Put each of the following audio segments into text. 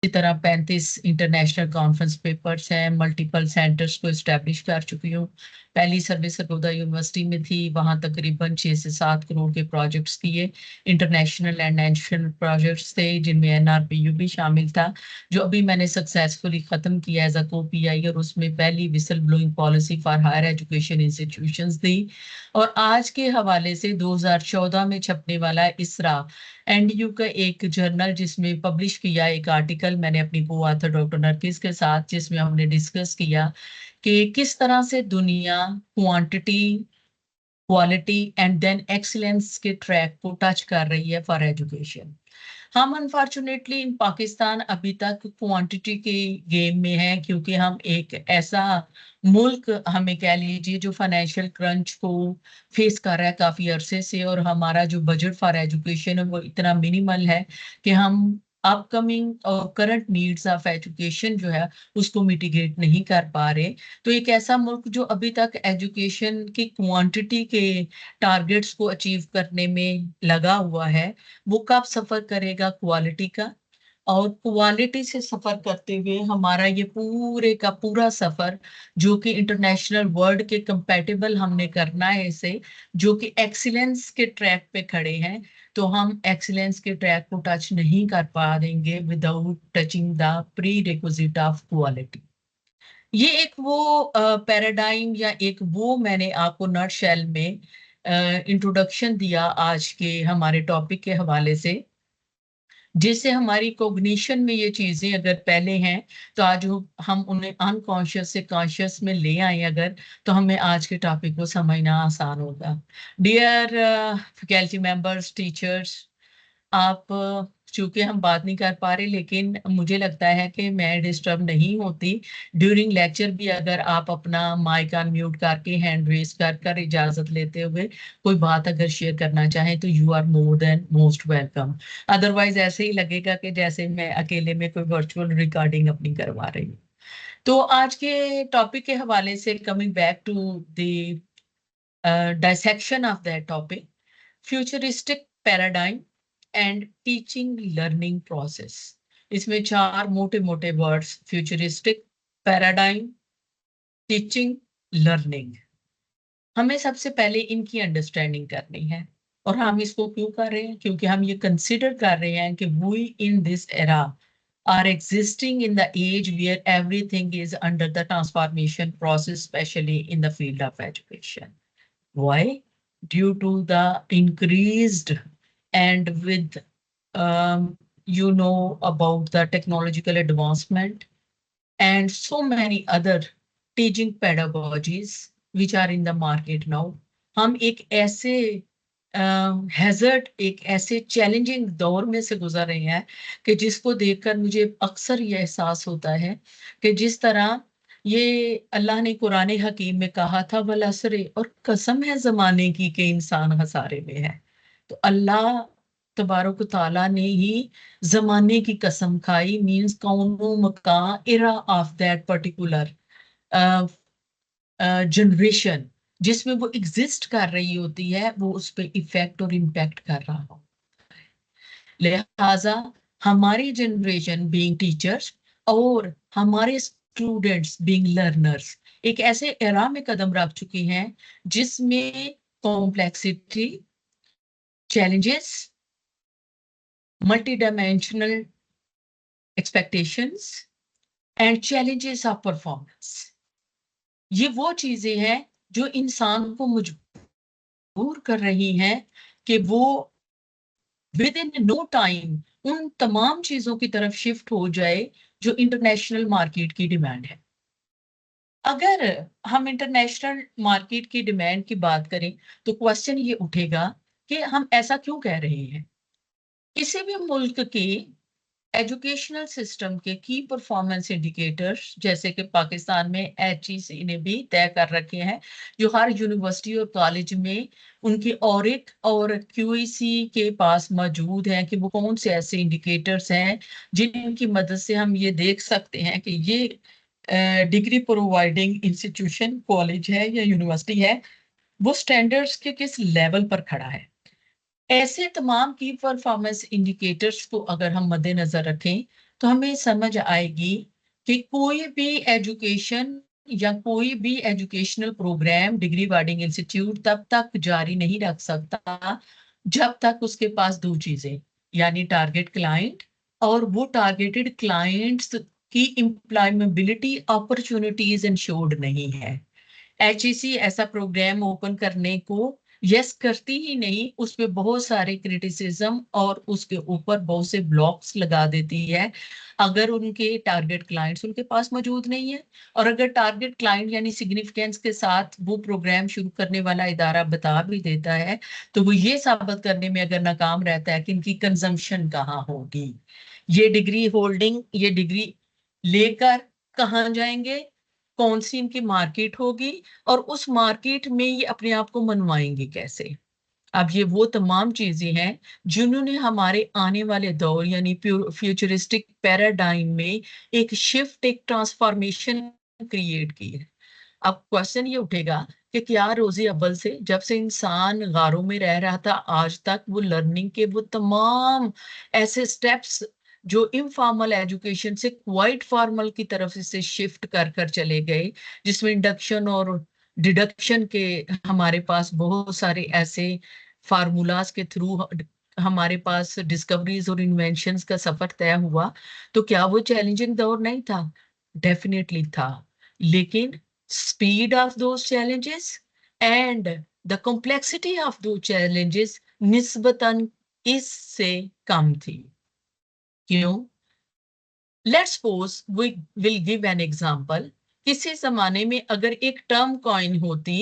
इसी तरह 35 international conference papers हैं, मल्टीपल सेंटर्स को इस्टेब्लिश कर चुकी हूँ। पहली सर्विस सरगोदा यूनिवर्सिटी में थी, वहां तकरीबन 6 से 7 करोड़ के प्रोजेक्ट्स किए। इंटरनेशनल एंड नेशनल प्रोजेक्ट्स थे जिनमें एनआरपीयू भी शामिल था, जो अभी मैंने सक्सेसफुली खत्म किया एज अ को-पीआई, और उसमें पहली whistle blowing policy for higher education institutions दी। और आज के हवाले से 2014 में छपने वाला इसरा एनडीयू का एक जर्नल जिसमें पब्लिश किया एक आर्टिकल मैंने अपनी को ऑथर डॉक्टर नरगिस के साथ, जिसमें हमने डिस्कस किया कि किस तरह से दुनिया quantity, quality and then excellence के ट्रैक को टच कर रही है फॉर एजुकेशन। हम अनफॉर्चुनेटली इन पाकिस्तान अभी तक क्वांटिटी के गेम में है, क्योंकि हम एक ऐसा मुल्क, हमें कह लीजिए, जो फाइनेंशियल क्रंच को फेस कर रहा है काफी अरसे से, और हमारा जो बजट फॉर एजुकेशन है वो इतना मिनिमल है कि हम अपकमिंग और करंट नीड्स ऑफ एजुकेशन जो है उसको मिटिगेट नहीं कर पा रहे। तो एक ऐसा मुल्क जो अभी तक एजुकेशन की क्वांटिटी के टारगेट्स को अचीव करने में लगा हुआ है, वो कब सफर करेगा क्वालिटी का? और क्वालिटी से सफर करते हुए हमारा ये पूरे का पूरा सफर, जो कि इंटरनेशनल वर्ल्ड के कंपैटिबल हमने करना है इसे, जो कि एक्सीलेंस के ट्रैक पे खड़े हैं, तो हम एक्सीलेंस के ट्रैक को टच नहीं कर पा देंगे without touching the pre requisite of quality. ये एक वो पैराडाइम या एक वो मैंने आपको नट शेल में इंट्रोडक्शन दिया आज के हमारे टॉपिक के हवाले से, जिससे हमारी कोग्निशन में ये चीजें अगर पहले हैं तो आज हम उन्हें अनकॉन्शियस से कॉन्शियस में ले आए अगर, तो हमें आज के टॉपिक को समझना आसान होगा। डियर फैकल्टी मेंबर्स, टीचर्स, आप चूंकि हम बात नहीं कर पा रहे, लेकिन मुझे लगता है कि मैं डिस्टर्ब नहीं होती ड्यूरिंग लेक्चर भी, अगर आप अपना माइक ऑन म्यूट करके हैंड रेज कर कर इजाजत लेते हुए कोई बात अगर शेयर करना चाहें तो you are more than most welcome. Otherwise ऐसे ही लगेगा कि जैसे मैं अकेले में कोई वर्चुअल रिकॉर्डिंग अपनी करवा रही हूँ। तो आज के टॉपिक के हवाले से, coming back to the dissection of that topic, futuristic paradigm and teaching learning process। इसमें चार मोटे मोटे words, futuristic, paradigm, teaching, learning. हमें सबसे पहले इनकी अंडरस्टैंडिंग करनी है। और हम इसको क्यों कर रहे हैं? क्योंकि हम ये कंसिडर कर रहे हैं कि we in this era are existing in the age where everything is under the transformation process, especially in the field of education. Why? Due to the increased and with you know about the technological advancement and so many other teaching pedagogies which are in the market now, हम एक ऐसे hazard, एक ऐसे challenging दौर में से गुजर रहे हैं कि जिसको देखकर मुझे अक्सर ये एहसास होता है कि जिस तरह ये अल्लाह ने कुरान हकीम में कहा था, वल असरे, और कसम है जमाने की कि इंसान हसारे में है। तो अल्लाह तबारक ताला ने ही जमाने की कसम खाई, मींस कौनो मकान era of that particular generation जिसमें वो एग्जिस्ट कर रही होती है, वो उस पर इफेक्ट और इम्पैक्ट कर रहा हो। लिहाजा हमारी जनरेशन बीइंग टीचर्स और हमारे स्टूडेंट्स बीइंग लर्नर्स एक ऐसे एरा में कदम रख चुके हैं जिसमें complexity, challenges, multi dimensional expectations and challenges of performance, ये वो चीजें हैं जो इंसान को मजबूर कर रही हैं कि वो विद इन नो टाइम उन तमाम चीजों की तरफ शिफ्ट हो जाए जो इंटरनेशनल मार्केट की डिमांड है। अगर हम इंटरनेशनल मार्केट की डिमांड की बात करें तो क्वेश्चन ये उठेगा कि हम ऐसा क्यों कह रहे हैं? किसी भी मुल्क के एजुकेशनल सिस्टम के की परफॉर्मेंस इंडिकेटर्स, जैसे कि पाकिस्तान में HEC ने भी तय कर रखे हैं, जो हर यूनिवर्सिटी और कॉलेज में उनके ऑरिक और QEC के पास मौजूद हैं, कि वो कौन से ऐसे इंडिकेटर्स हैं जिनकी मदद से हम ये देख सकते हैं कि ये डिग्री प्रोवाइडिंग इंस्टीट्यूशन, कॉलेज है या यूनिवर्सिटी है, वो स्टैंडर्ड्स के किस लेवल पर खड़ा है। ऐसे तमाम की परफॉर्मेंस इंडिकेटर्स को अगर हम मद्देनजर रखें तो हमें समझ आएगी कि कोई भी एजुकेशन या कोई भी educational program degree awarding institute तब तक जारी नहीं रख सकता जब तक उसके पास दो चीजें, यानी टारगेट क्लाइंट और वो टारगेटेड क्लाइंट्स की एम्प्लॉयमेबिलिटी अपॉर्चुनिटीज इंश्योर्ड नहीं है। एचईसी ऐसा प्रोग्राम ओपन करने को यस करती ही नहीं, उस पे बहुत सारे क्रिटिसिज्म और उसके ऊपर बहुत से ब्लॉक्स लगा देती है अगर उनके टारगेट क्लाइंट्स उनके पास मौजूद नहीं है। और अगर टारगेट क्लाइंट यानी सिग्निफिकेंस के साथ वो प्रोग्राम शुरू करने वाला इदारा बता भी देता है तो वो ये साबित करने में अगर नाकाम रहता है कि इनकी कंजम्पशन कहाँ होगी, ये डिग्री होल्डिंग, ये डिग्री लेकर कहाँ जाएंगे, कौन सी इनकी मार्केट होगी और उस मार्केट में ये अपने आप को मनवाएंगे कैसे। अब ये वो तमाम चीजें हैं जिन्होंने हमारे आने वाले दौर यानी फ्यूचरिस्टिक पैराडाइम में एक शिफ्ट, एक ट्रांसफॉर्मेशन क्रिएट की है। अब क्वेश्चन ये उठेगा कि क्या रोजी अव्वल से जब से इंसान गारों में रह रहा था आज तक वो लर्निंग के वो तमाम ऐसे स्टेप्स जो इनफॉर्मल एजुकेशन से क्वाइट फॉर्मल की तरफ से शिफ्ट कर कर चले गए, जिसमें इंडक्शन और डिडक्शन के हमारे पास बहुत सारे ऐसे फार्मूलाज के थ्रू हमारे पास डिस्कवरीज और इन्वेंशंस का सफर तय हुआ, तो क्या वो चैलेंजिंग दौर नहीं था? डेफिनेटली था, लेकिन speed of those challenges and the complexity of those challenges निस्बतन इससे कम थी। क्यों? Let's suppose we will give an example. किसी जमाने में अगर एक टर्म कॉइन होती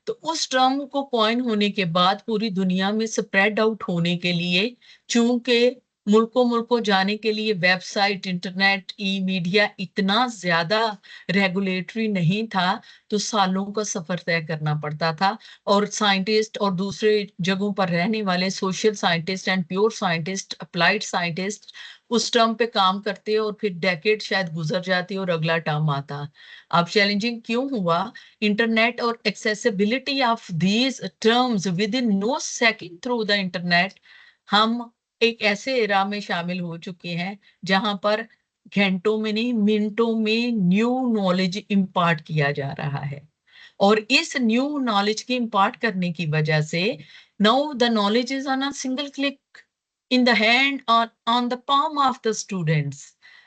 तो उस टर्म को कॉइन होने के बाद पूरी दुनिया में स्प्रेड आउट होने के लिए, चूंकि मुल्कों जाने के लिए वेबसाइट, इंटरनेट, ई मीडिया इतना ज्यादा रेगुलेटरी नहीं था, तो सालों का सफर तय करना पड़ता था और साइंटिस्ट और दूसरे जगहों पर रहने वाले social scientist and pure scientist, applied scientist उस टर्म पे काम करते और फिर डेकेड शायद गुजर जाती और अगला टर्म आता। अब चैलेंजिंग क्यों हुआ? इंटरनेट और accessibility of these terms within no second through the internet, हम एक ऐसे एरा में शामिल हो चुके हैं जहां पर घंटों में नहीं मिनटों में न्यू नॉलेज इम्पार्ट किया जा रहा है। और इस न्यू नॉलेज की इम्पार्ट करने की वजह से now the knowledge is on a single click in the hand on the palm of the students.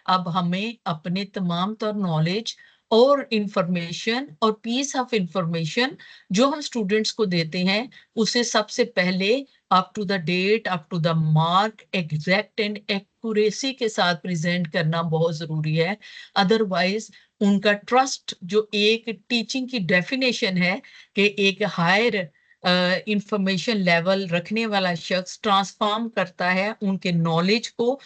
अब हमें अपने तमाम तर नॉलेज और इंफॉर्मेशन और पीस ऑफ इंफॉर्मेशन जो हम स्टूडेंट्स को देते हैं उसे सबसे पहले up to the date, up to the mark, exact and accuracy के साथ प्रेजेंट करना बहुत जरूरी है। अदरवाइज उनका ट्रस्ट, जो एक टीचिंग की डेफिनेशन है कि एक हायर इंफॉर्मेशन लेवल रखने वाला शख्स ट्रांसफॉर्म करता है उनके नॉलेज को,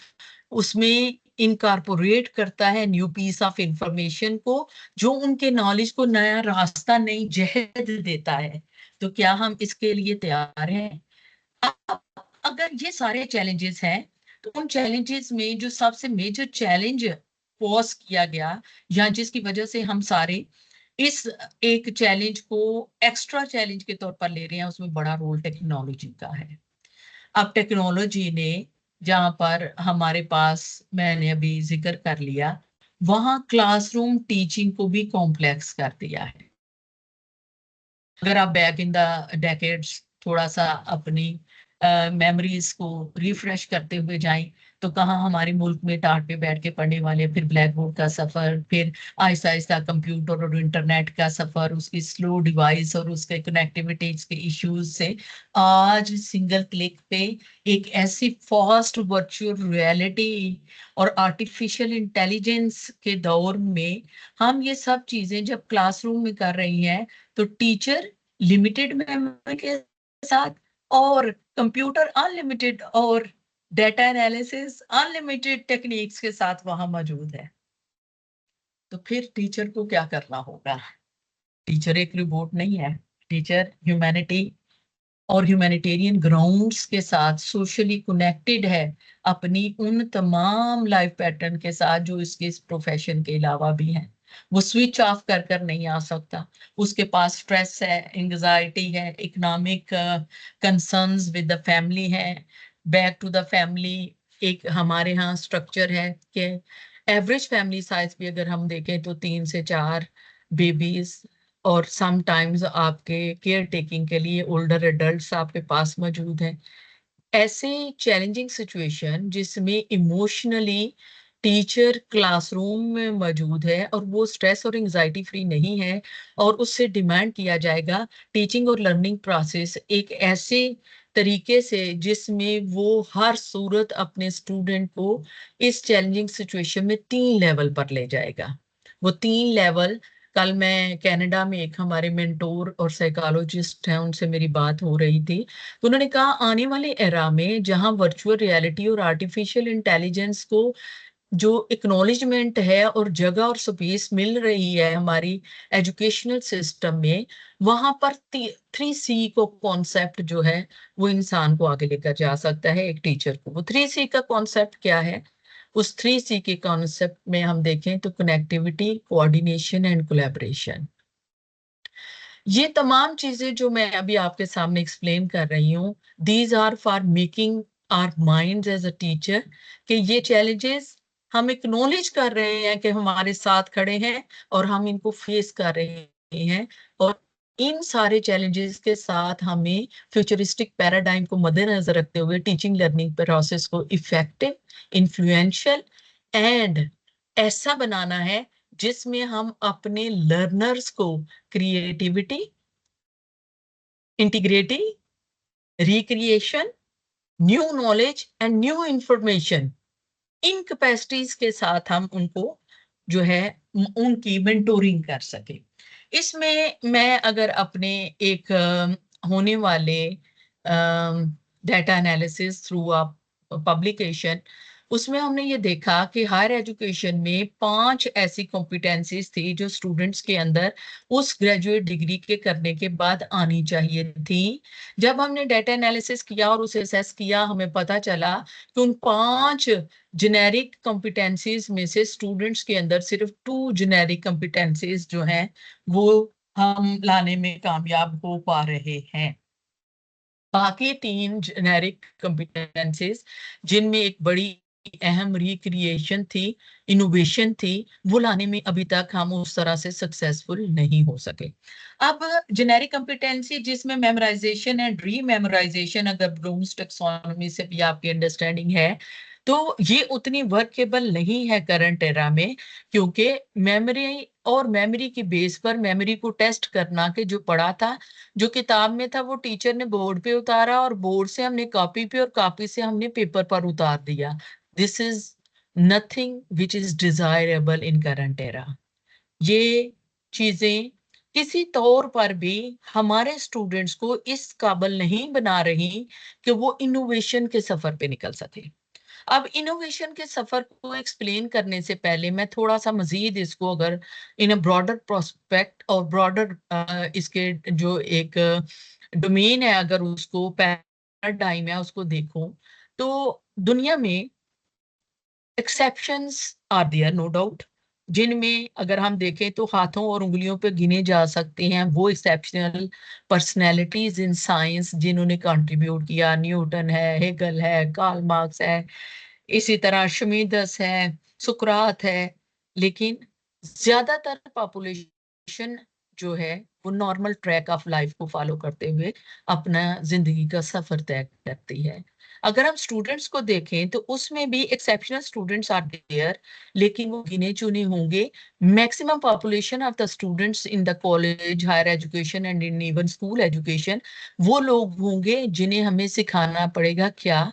उसमें इनकारपोरेट करता है न्यू पीस ऑफ इंफॉर्मेशन को जो उनके नॉलेज को नया रास्ता, नई जहद देता है। तो क्या हम इसके लिए तैयार हैं? अगर ये सारे चैलेंजेस हैं तो उन चैलेंजेस में जो सबसे मेजर चैलेंज पोज किया गया या जिसकी वजह से हम सारे इस एक चैलेंज को एक्स्ट्रा चैलेंज के तौर पर ले रहे हैं, उसमें बड़ा रोल टेक्नोलॉजी का है। अब टेक्नोलॉजी ने जहां पर हमारे पास, मैंने अभी जिक्र कर लिया, वहां क्लासरूम टीचिंग को भी कॉम्प्लेक्स कर दिया है। अगर आप बैक इन द डेकेड्स थोड़ा सा अपनी मेमोरीज को रिफ्रेश करते हुए जाएं तो कहाँ हमारे मुल्क में टाट पे बैठ के पढ़ने वाले, फिर ब्लैक बोर्ड का सफर, फिर आहिस्ता आहिस्ता कंप्यूटर और इंटरनेट का सफर, उसकी स्लो डिवाइस और उसके कनेक्टिविटीज के इश्यूज से आज सिंगल क्लिक पे एक ऐसी फास्ट वर्चुअल रियलिटी और आर्टिफिशियल इंटेलिजेंस के दौर में हम ये सब चीजें जब क्लासरूम में कर रही हैं तो टीचर लिमिटेड मेमोरी के साथ और कंप्यूटर अनलिमिटेड और डेटा एनालिसिस अनलिमिटेड टेक्निक्स के साथ वहां मौजूद है। तो फिर टीचर को क्या करना होगा? टीचर एक रिपोर्ट नहीं है, टीचर ह्यूमैनिटी और ह्यूमैनिटेरियन ग्राउंड्स के साथ सोशली कनेक्टेड है अपनी उन तमाम लाइफ पैटर्न के साथ जो इसके इस प्रोफेशन के अलावा भी हैं। वो स्विच ऑफ कर कर नहीं आ सकता, उसके पास स्ट्रेस है, एंजाइटी है, economic concerns with the family है, बैक टू द फैमिली एक हमारे यहाँ स्ट्रक्चर है कि एवरेज फैमिली साइज भी अगर हम देखें तो 3 से 4 बेबीज और समटाइम्स आपके केयर टेकिंग के लिए ओल्डर एडल्ट्स आपके पास मौजूद हैं। ऐसे चैलेंजिंग सिचुएशन जिसमें इमोशनली टीचर क्लासरूम में मौजूद है और वो स्ट्रेस और एंजाइटी फ्री नहीं है और उससे डिमांड किया जाएगा टीचिंग और लर्निंग प्रोसेस एक ऐसे तरीके से जिसमें वो हर सूरत अपने स्टूडेंट को इस चैलेंजिंग सिचुएशन में 3 लेवल पर ले जाएगा। वो 3 लेवल, कल मैं कनाडा में एक हमारे मेंटोर और साइकोलॉजिस्ट हैं उनसे मेरी बात हो रही थी, तो उन्होंने कहा आने वाले एरा में जहां वर्चुअल रियलिटी और आर्टिफिशियल इंटेलिजेंस को जो एक्नॉलेजमेंट है और जगह और स्पेस मिल रही है हमारी एजुकेशनल सिस्टम में, वहां पर 3C को कॉन्सेप्ट जो है वो इंसान को आगे लेकर जा सकता है, एक टीचर को। वो 3C का कॉन्सेप्ट क्या है? उस 3C के कॉन्सेप्ट में हम देखें तो कनेक्टिविटी, कोऑर्डिनेशन एंड कोलैबोरेशन। ये तमाम चीजें जो मैं अभी आपके सामने एक्सप्लेन कर रही हूँ, these are for making our minds as a teacher, कि ये चैलेंजेस हम एक्नॉलेज कर रहे हैं कि हमारे साथ खड़े हैं और हम इनको फेस कर रहे हैं। और इन सारे चैलेंजेस के साथ हमें फ्यूचरिस्टिक पैराडाइम को मद्देनजर रखते हुए टीचिंग लर्निंग प्रोसेस को इफेक्टिव, इन्फ्लुएंशियल एंड ऐसा बनाना है जिसमें हम अपने लर्नर्स को creativity, integrity, recreation, new knowledge and new information, in capacities के साथ हम उनको जो है उनकी मेंटोरिंग कर सके। इसमें मैं अगर अपने एक होने वाले डाटा एनालिसिस थ्रू पब्लिकेशन, उसमें हमने ये देखा कि हायर एजुकेशन में 5 ऐसी कॉम्पिटेंसीज थी जो स्टूडेंट्स के अंदर उस ग्रेजुएट डिग्री के करने के बाद आनी चाहिए थी। जब हमने डाटा एनालिसिस किया और उसे असेस किया, हमें पता चला कि उन 5 जेनेरिक कॉम्पिटेंसीज में से स्टूडेंट्स के अंदर सिर्फ 2 जेनेरिक कॉम्पिटेंसीज जो हैं वो हम लाने में कामयाब हो पा रहे हैं। बाकी 3 जेनेरिक कॉम्पिटेंसीज जिनमें एक बड़ी अहम रिक्रिएशन थी, इनोवेशन थी, वो लाने में अभी तक हम उस तरह से सक्सेसफुल नहीं हो सके। अब जेनेरिक कॉम्पिटेंसी जिसमें मेमोराइजेशन एंड रीमेमोराइजेशन, अगर ब्लूम्स टैक्सोनॉमी से भी आपकी अंडरस्टैंडिंग है तो ये उतनी वर्केबल नहीं है करंट एरा में, क्योंकि मेमोरी और मेमोरी की बेस पर मेमोरी को टेस्ट करना कि जो पढ़ा था, जो किताब में था, वो टीचर ने बोर्ड पे उतारा और बोर्ड से हमने कॉपी पे और कॉपी से हमने पेपर पर उतार दिया। This is nothing which is desirable in current era. ये चीजें किसी तौर पर भी हमारे स्टूडेंट्स को इस काबिल नहीं बना रही कि वो इनोवेशन के सफर पे निकल सके। अब इनोवेशन के सफर को एक्सप्लेन करने से पहले मैं थोड़ा सा मजीद इसको अगर इन अ ब्रॉडर प्रोस्पेक्ट और ब्रॉडर इसके जो एक डोमेन है, अगर उसको पैराडाइम है उसको देखूं, तो दुनिया में exceptions are there no doubt, जिनमें अगर हम देखें तो हाथों और उंगलियों पे गिने जा सकते हैं वो एक्सेप्शनल पर्सनैलिटीज इन साइंस जिन्होंने कंट्रीब्यूट किया। न्यूटन है, हेगल है, कार्ल मार्क्स है, इसी तरह शमीदस है, सुकरात है। लेकिन ज्यादातर पॉपुलेशन जो है वो नॉर्मल ट्रैक ऑफ लाइफ को फॉलो करते हुए अपना जिंदगी का सफर तय करती है। अगर हम स्टूडेंट्स को देखें तो उसमें भी एक्सेप्शनल स्टूडेंट्स आर देयर, लेकिन वो गिने चुने होंगे। Maximum population of the students in the college, higher education and in even school education वो लोग होंगे जिन्हें हमें सिखाना पड़ेगा क्या,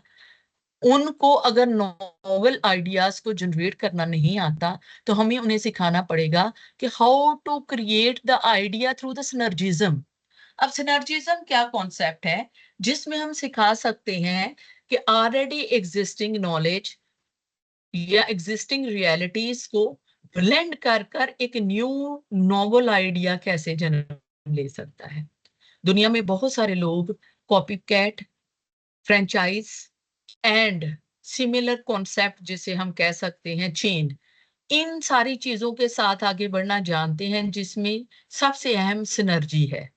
उनको अगर नॉवल आइडियाज को जनरेट करना नहीं आता तो हमें उन्हें सिखाना पड़ेगा कि how to create the idea through the synergism. अब सिनर्जिज्म क्या कॉन्सेप्ट है जिसमें हम सिखा सकते हैं कि ऑलरेडी एग्जिस्टिंग नॉलेज या एग्जिस्टिंग रियलिटीज को ब्लेंड कर कर एक न्यू नॉवल आइडिया कैसे जन्म ले सकता है। दुनिया में बहुत सारे लोग copy cat, franchise and similar concept जिसे हम कह सकते हैं चेन, इन सारी चीजों के साथ आगे बढ़ना जानते हैं, जिसमें सबसे अहम सिनर्जी है।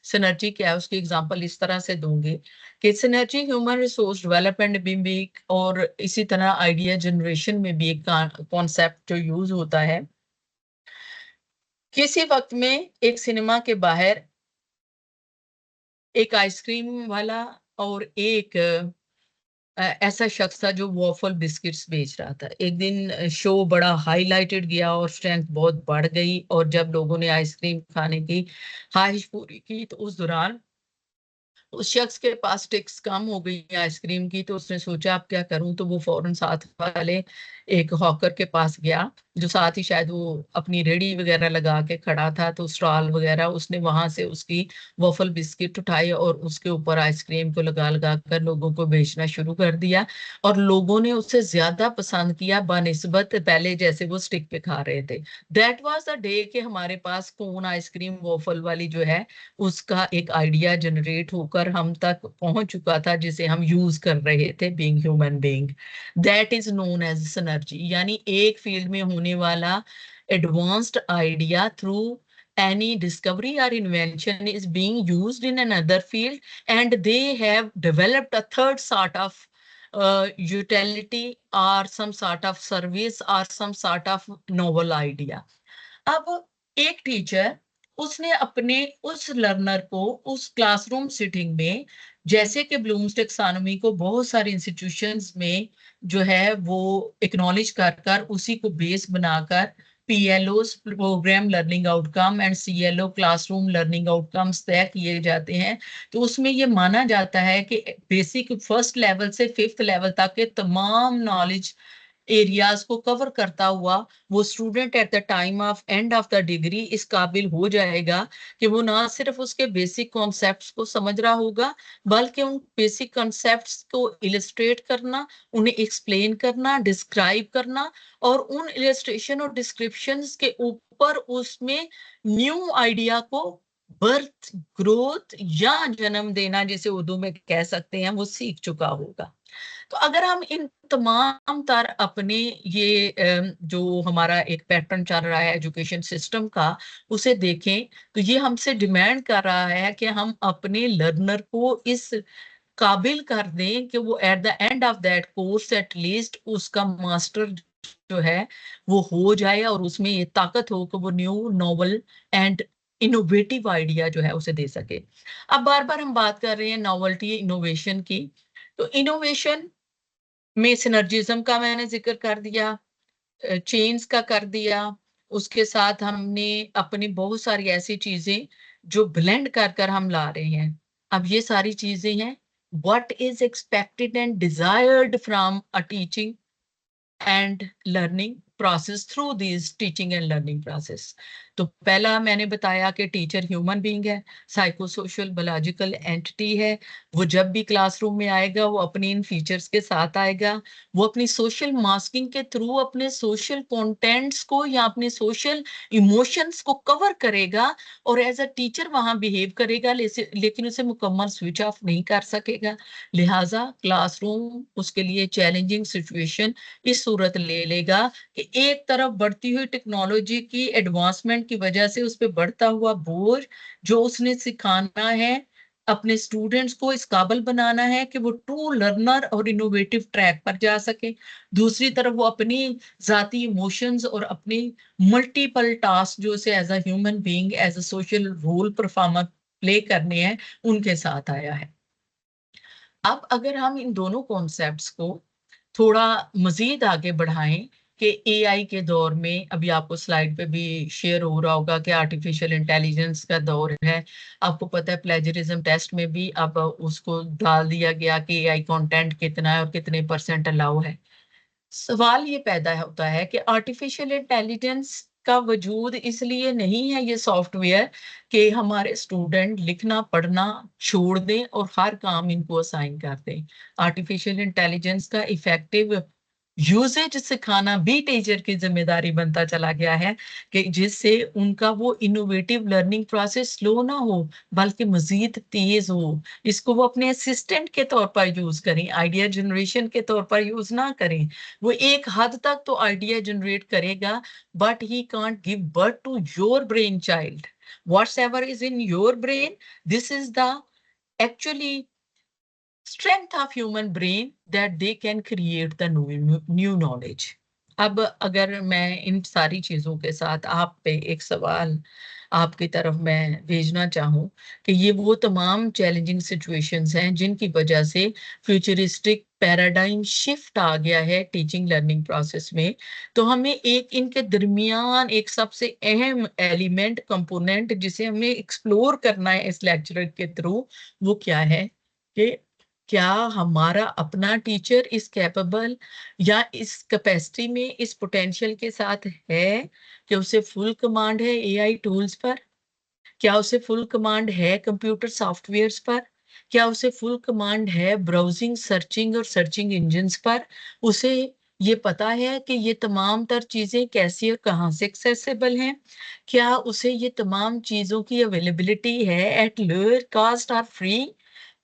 सिनर्जी क्या है उसकी एग्जांपल इस तरह से दूंगी कि सिनर्जी ह्यूमन रिसोर्स डेवलपमेंट में भी और इसी तरह आइडिया जनरेशन में भी एक कॉन्सेप्ट जो यूज होता है। किसी वक्त में एक सिनेमा के बाहर एक आइसक्रीम वाला और एक ऐसा शख्स था जो वॉफल बिस्किट्स बेच रहा था। एक दिन शो बड़ा हाईलाइटेड गया और स्ट्रेंथ बहुत बढ़ गई, और जब लोगों ने आइसक्रीम खाने की ख्वाहिश पूरी की तो उस दौरान उस शख्स के पास स्टिक्स कम हो गई आइसक्रीम की, तो उसने सोचा अब क्या करूं, तो वो फौरन साथ वाले एक हॉकर के पास गया जो साथ ही शायद वो अपनी रेडी वगैरह लगा के खड़ा था, तो स्टॉल वगैरह उसने वहां से उसकी वॉफल बिस्किट उठाई और उसके ऊपर आइसक्रीम को लगा लगा कर लोगों को बेचना शुरू कर दिया। और लोगों ने उसे ज्यादा पसंद किया बनिस्बत पहले जैसे वो स्टिक पे खा रहे थे। दैट वाज द डे कि हमारे पास कोन आइसक्रीम वॉफल वाली जो है उसका एक आइडिया जनरेट होकर हम तक पहुंच चुका था जिसे हम यूज कर रहे थे being human being. That is known as synergy, यानी एक फील्ड में होने वाला advanced idea through any discovery or invention is being used in another field, and they have developed a third sort of utility or some sort of service or some sort of novel idea. अब एक teacher उसने अपने उस learner को उस classroom sitting में, जैसे कि ब्लूम्स टेक्सोनोमी को बहुत सारे इंस्टीट्यूशंस में जो है वो एक्नॉलेज कर कर उसी को बेस बनाकर PLO programme learning outcome and CLO classroom learning outcomes तय किए जाते हैं। तो उसमें ये माना जाता है कि बेसिक फर्स्ट लेवल से फिफ्थ लेवल तक के तमाम नॉलेज एरियाज को कवर करता हुआ वो student at the time of end of the degree इस काबिल हो जाएगा कि वो ना सिर्फ उसके बेसिक कॉन्सेप्ट्स को समझ रहा होगा, बल्कि उन बेसिक कॉन्सेप्ट्स को इलिस्ट्रेट करना, उन्हें एक्सप्लेन करना, डिस्क्राइब करना, और उन इलिस्ट्रेशन और डिस्क्रिप्शंस के ऊपर उसमें न्यू आइडिया को बर्थ, ग्रोथ या जन्म देना जिसे उर्दू में कह सकते हैं, वो सीख चुका होगा। तो अगर हम इन तमाम तर अपने ये जो हमारा एक पैटर्न चल रहा है एजुकेशन सिस्टम का उसे देखें, तो ये हमसे डिमांड कर रहा है कि हम अपने लर्नर को इस काबिल कर दें कि वो at the end of that course at least उसका मास्टर जो है वो हो जाए और उसमें ये ताकत हो कि वो new novel and innovative idea जो है उसे दे सके। अब बार बार हम बात कर रहे हैं नॉवल्टी इनोवेशन की, तो इनोवेशन में सिनर्जिज्म का मैंने जिक्र कर दिया, चेन्स का कर दिया, उसके साथ हमने अपनी बहुत सारी ऐसी चीजें जो ब्लेंड कर कर हम ला रहे हैं। अब ये सारी चीजें हैं what is expected and desired from a teaching and learning process through this teaching and learning process. तो पहला मैंने बताया कि टीचर ह्यूमन बीइंग है, साइको सोशल बायोलॉजिकल एंटिटी है। वो जब भी क्लासरूम में आएगा वो अपनी इन फीचर्स के साथ आएगा। वो अपनी सोशल मास्किंग के थ्रू अपने सोशल कंटेंट्स को या अपने सोशल इमोशंस को कवर करेगा और एज अ टीचर वहां बिहेव करेगा, लेकिन उसे मुकम्मल स्विच ऑफ नहीं कर सकेगा। लिहाजा क्लासरूम उसके लिए चैलेंजिंग सिचुएशन इस सूरत ले लेगा कि एक तरफ बढ़ती हुई टेक्नोलॉजी की एडवांसमेंट की वजह से उस पर बढ़ता हुआ बोझ जो उसने सिखाना है, अपने स्टूडेंट्स को इस काबिल बनाना है कि वो ट्रू लर्नर और इनोवेटिव ट्रैक पर जा सके। दूसरी तरफ वो अपनी जाती इमोशंस और अपनी मल्टीपल टास्क जो उसे as a human being as a social role performer play करने हैं उनके साथ आया है। अब अगर हम इन दोनों कॉन्सेप्ट्स को थोड़ा मजीद आगे बढ़ाएं कि एआई के दौर में, अभी आपको स्लाइड पे भी शेयर हो रहा होगा कि आर्टिफिशियल इंटेलिजेंस का दौर है। आपको पता है प्लेजरिज्म टेस्ट में भी अब उसको डाल दिया गया कि एआई कंटेंट कितना है और कितने % अलाउ है। सवाल ये पैदा होता है कि आर्टिफिशियल इंटेलिजेंस का वजूद इसलिए नहीं है ये सॉफ्टवेयर कि हमारे स्टूडेंट लिखना पढ़ना छोड़ दें और हर काम इनको असाइन कर दें। आर्टिफिशियल इंटेलिजेंस का इफेक्टिव यूसेज सिखाना भी टीचर की जिम्मेदारी बनता चला गया है कि जिससे उनका वो इनोवेटिव लर्निंग प्रोसेस स्लो ना हो बल्कि मजीद तेज हो। इसको वो अपने असिस्टेंट के तौर पर यूज करें, आइडिया जनरेशन के तौर पर यूज ना करें। वो एक हद तक तो आइडिया जनरेट करेगा but he can't give birth to your brain child. Whatever is in your brain, this is the actually strength of human brain that they can create the new knowledge. अब अगर मैं इन सारी चीजों के साथ आप पे एक सवाल आपकी तरफ मैं भेजना चाहूँ कि ये वो तमाम चैलेंजिंग सिचुएशंस हैं जिनकी वजह से फ्यूचरिस्टिक पैराडाइम शिफ्ट आ गया है टीचिंग लर्निंग प्रोसेस में, तो हमें एक इनके दरमियान एक सबसे अहम एलिमेंट कंपोनेंट जिसे हमें एक्सप्लोर करना है इस लेक्चर के थ्रू, वो क्या है कि क्या हमारा अपना टीचर इस कैपेबल या इस कैपेसिटी में इस पोटेंशियल के साथ है कि उसे फुल कमांड है एआई टूल्स पर, क्या उसे फुल कमांड है कंप्यूटर सॉफ्टवेयर्स पर, क्या उसे फुल कमांड है ब्राउजिंग सर्चिंग और सर्चिंग इंजन्स पर, उसे ये पता है कि ये तमाम तर चीजें कैसी और कहाँ से एक्सेसिबल हैं, क्या उसे ये तमाम चीजों की अवेलेबिलिटी है एट लोअर कॉस्ट और फ्री,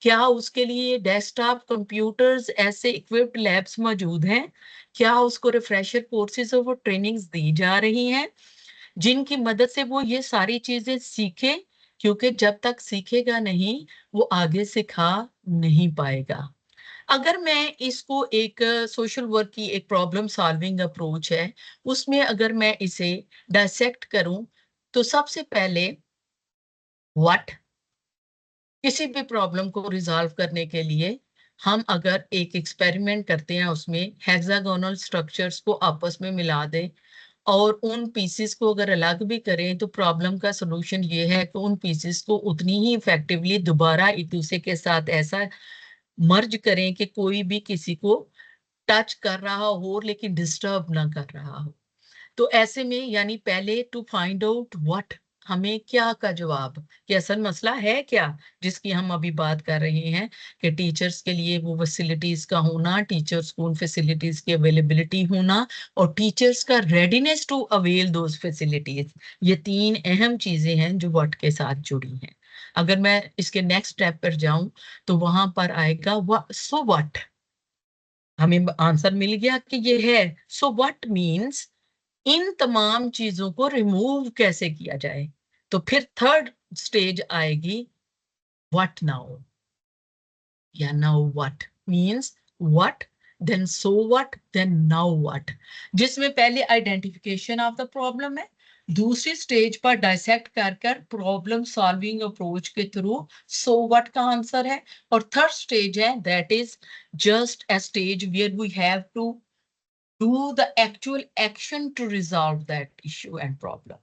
क्या उसके लिए डेस्कटॉप कंप्यूटर्स ऐसे इक्विप्ड लैब्स मौजूद हैं, क्या उसको रिफ्रेशर कोर्सेज और ट्रेनिंग्स दी जा रही हैं जिनकी मदद से वो ये सारी चीजें सीखे, क्योंकि जब तक सीखेगा नहीं वो आगे सिखा नहीं पाएगा। अगर मैं इसको एक सोशल वर्क की एक प्रॉब्लम सॉल्विंग अप्रोच है उसमें अगर मैं इसे डायसेक्ट करूं, तो सबसे पहले व्हाट, किसी भी प्रॉब्लम को रिजॉल्व करने के लिए हम अगर एक एक्सपेरिमेंट करते हैं उसमें हेक्सागोनल स्ट्रक्चर्स को आपस में मिला दें और उन पीसेस को अगर अलग भी करें तो प्रॉब्लम का सलूशन ये है कि उन पीसेस को उतनी ही इफेक्टिवली दोबारा एक दूसरे के साथ ऐसा मर्ज करें कि कोई भी किसी को टच कर रहा हो लेकिन डिस्टर्ब ना कर रहा हो। तो ऐसे में यानी पहले टू फाइंड आउट व्हाट, हमें क्या का जवाब कि असल मसला है क्या जिसकी हम अभी बात कर रहे हैं कि टीचर्स के लिए वो फैसिलिटीज का होना, टीचर्स को उन फैसिलिटीज की अवेलेबिलिटी होना और टीचर्स का readiness to avail those facilities, ये तीन अहम चीजें हैं जो व्हाट के साथ जुड़ी हैं। अगर मैं इसके नेक्स्ट स्टेप पर जाऊं तो वहां पर आएगा सो व्हाट, हमें आंसर मिल गया कि ये है। सो व्हाट मीन्स इन तमाम चीजों को रिमूव कैसे किया जाए। तो फिर थर्ड स्टेज आएगी व्हाट नाउ, या now what means what, then so what, then now what, जिसमें पहले आइडेंटिफिकेशन ऑफ द प्रॉब्लम है, दूसरी स्टेज पर डायसेक्ट कर कर प्रॉब्लम सॉल्विंग अप्रोच के थ्रू सो व्हाट का आंसर है, और थर्ड स्टेज है that is just a stage where we have to do the actual action to resolve that issue and problem.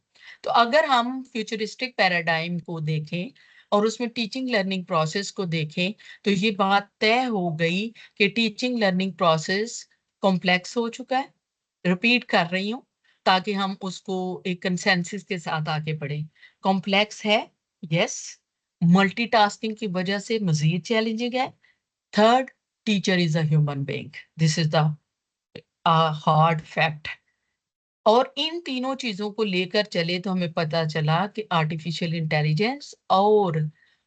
तो अगर हम फ्यूचरिस्टिक पैराडाइम को देखें और उसमें टीचिंग लर्निंग प्रोसेस को देखें तो ये बात तय हो गई कि टीचिंग लर्निंग प्रोसेस कॉम्प्लेक्स हो चुका है। रिपीट कर रही हूँ ताकि हम उसको एक कंसेंसस के साथ आगे बढ़े। कॉम्प्लेक्स है, यस, मल्टीटास्किंग की वजह से मजीद चैलेंजिंग है। Third, teacher is a human being, this is the hard fact. और इन तीनों चीजों को लेकर चले तो हमें पता चला कि आर्टिफिशियल इंटेलिजेंस और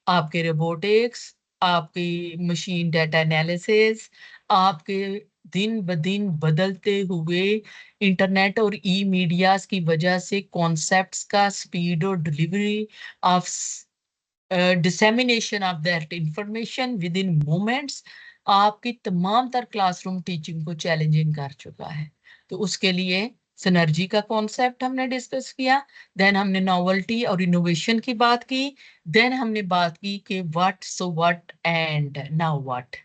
आपके रोबोटिक्स, आपकी मशीन डेटा एनालिसिस, आपके दिन ब दिन बदलते हुए इंटरनेट और ई मीडियाज की वजह से कॉन्सेप्ट्स का स्पीड और delivery of dissemination of that information with in moments आपकी तमाम तर क्लासरूम टीचिंग को चैलेंजिंग कर चुका है। तो उसके लिए सिनर्जी का कॉन्सेप्ट हमने डिस्कस किया, देन हमने नॉवेल्टी और इनोवेशन की बात की, देन हमने बात की कि what, so what and now what.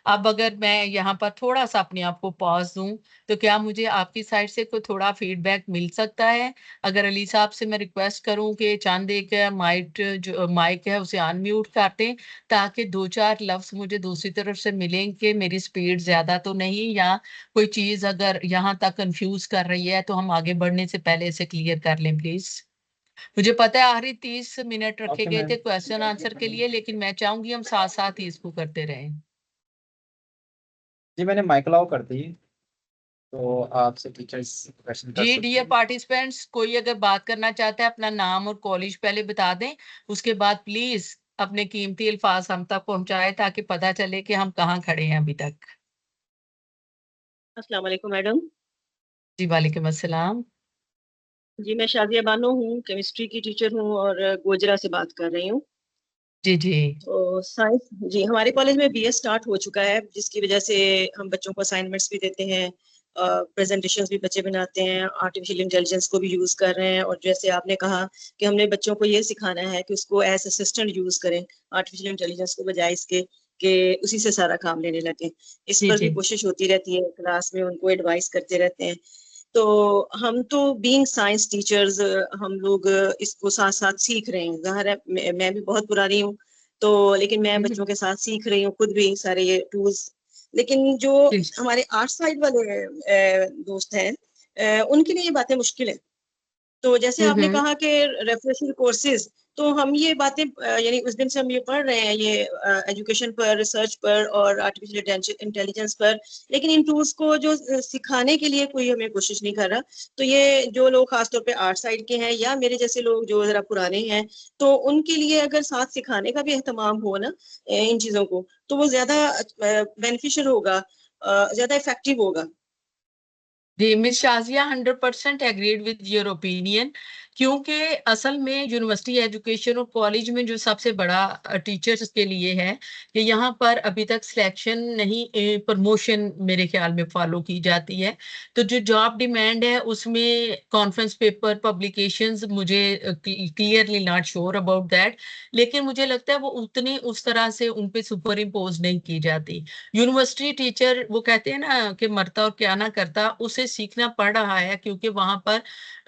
अब अगर मैं यहाँ पर थोड़ा सा अपने आप को पॉज दूं तो क्या मुझे आपकी साइड से कोई थोड़ा फीडबैक मिल सकता है? अगर अली साहब से मैं रिक्वेस्ट करूं कि चांद एक माइक जो माइक है उसे अनम्यूट कर दें ताकि दो चार लफ्ज मुझे दूसरी तरफ से मिलें कि मेरी स्पीड ज्यादा तो नहीं, या कोई चीज अगर यहाँ तक कंफ्यूज कर रही है तो हम आगे बढ़ने से पहले इसे क्लियर कर लें प्लीज। मुझे पता है आखिरी 30 मिनट रखे ओके गए मैम। थे क्वेश्चन आंसर के लिए, लेकिन मैं चाहूंगी हम साथ साथ ही इसको करते रहें। जी मैंने माइक अलाउ कर दी, तो आपसे टीचर्स क्वेश्चन कर जी सकते डियर हैं। पार्टिसिपेंट्स, कोई अगर बात करना चाहता है अपना नाम और कॉलेज पहले बता दें, उसके बाद प्लीज अपने कीमती अल्फाज हम तक पहुंचाए ताकि पता चले कि हम कहाँ खड़े हैं अभी तक। अस्सलाम वालेकुम मैडम। जी वालेकुम अस्सलाम। जी, मैं शादिया बानो हूँ, केमिस्ट्री की टीचर हूँ और गोजरा से बात कर रही हूँ। जी जी। तो साइंस जी, हमारे कॉलेज में बीए स्टार्ट हो चुका है, जिसकी वजह से हम बच्चों को असाइनमेंट्स भी देते हैं, प्रेजेंटेशंस भी बच्चे बनाते हैं, आर्टिफिशियल इंटेलिजेंस को भी यूज़ कर रहे हैं। और जैसे आपने कहा कि हमने बच्चों को ये सिखाना है कि उसको एज असिस्टेंट यूज़ करें, आर्टिफिशियल इंटेलिजेंस को, बजाय इसके कि उसी से सारा काम लेने लगे। इस जी पर भी जी। कोशिश होती रहती है, क्लास में उनको एडवाइस करते रहते हैं। तो हम तो बीइंग साइंस टीचर्स, हम लोग इसको साथ साथ सीख रहे हैं। ज़ाहिर है मैं भी बहुत पुरानी हूँ, तो लेकिन मैं बच्चों के साथ सीख रही हूँ खुद भी सारे ये टूल्स। लेकिन जो जी हमारे आर्ट साइड वाले दोस्त हैं, उनके लिए ये बातें मुश्किल है। तो जैसे आपने हम्म। कहा कि रेफरेंशियल कोर्सेज, तो हम ये बातें यानी उस दिन से हम ये पढ़ रहे हैं, ये एजुकेशन पर, रिसर्च पर और आर्टिफिशियल इंटेलिजेंस पर। लेकिन इन टूल्स को जो सिखाने के लिए कोई हमें कोशिश नहीं कर रहा। तो ये जो लोग खासतौर पे आर्ट साइड के हैं या मेरे जैसे लोग जो जरा पुराने हैं, तो उनके लिए अगर साथ सिखाने का भी एहतमाम हो ना इन चीजों को, तो वो ज्यादा बेनिफिशियल होगा, ज्यादा इफेक्टिव होगा। जी miss Shazia 100% agreed with your opinion, क्योंकि असल में यूनिवर्सिटी एजुकेशन और कॉलेज में जो सबसे बड़ा टीचर्स के लिए है कि यहाँ पर अभी तक सिलेक्शन नहीं, प्रमोशन मेरे ख्याल में फॉलो की जाती है। तो जो जॉब डिमांड है उसमें कॉन्फ्रेंस पेपर पब्लिकेशंस, मुझे clearly not sure about that, लेकिन मुझे लगता है वो उतनी उस तरह से उन पे सुपर इम्पोज नहीं की जाती। यूनिवर्सिटी टीचर, वो कहते हैं ना कि मरता और क्या ना करता, उसे सीखना पड़ रहा है, क्योंकि वहां पर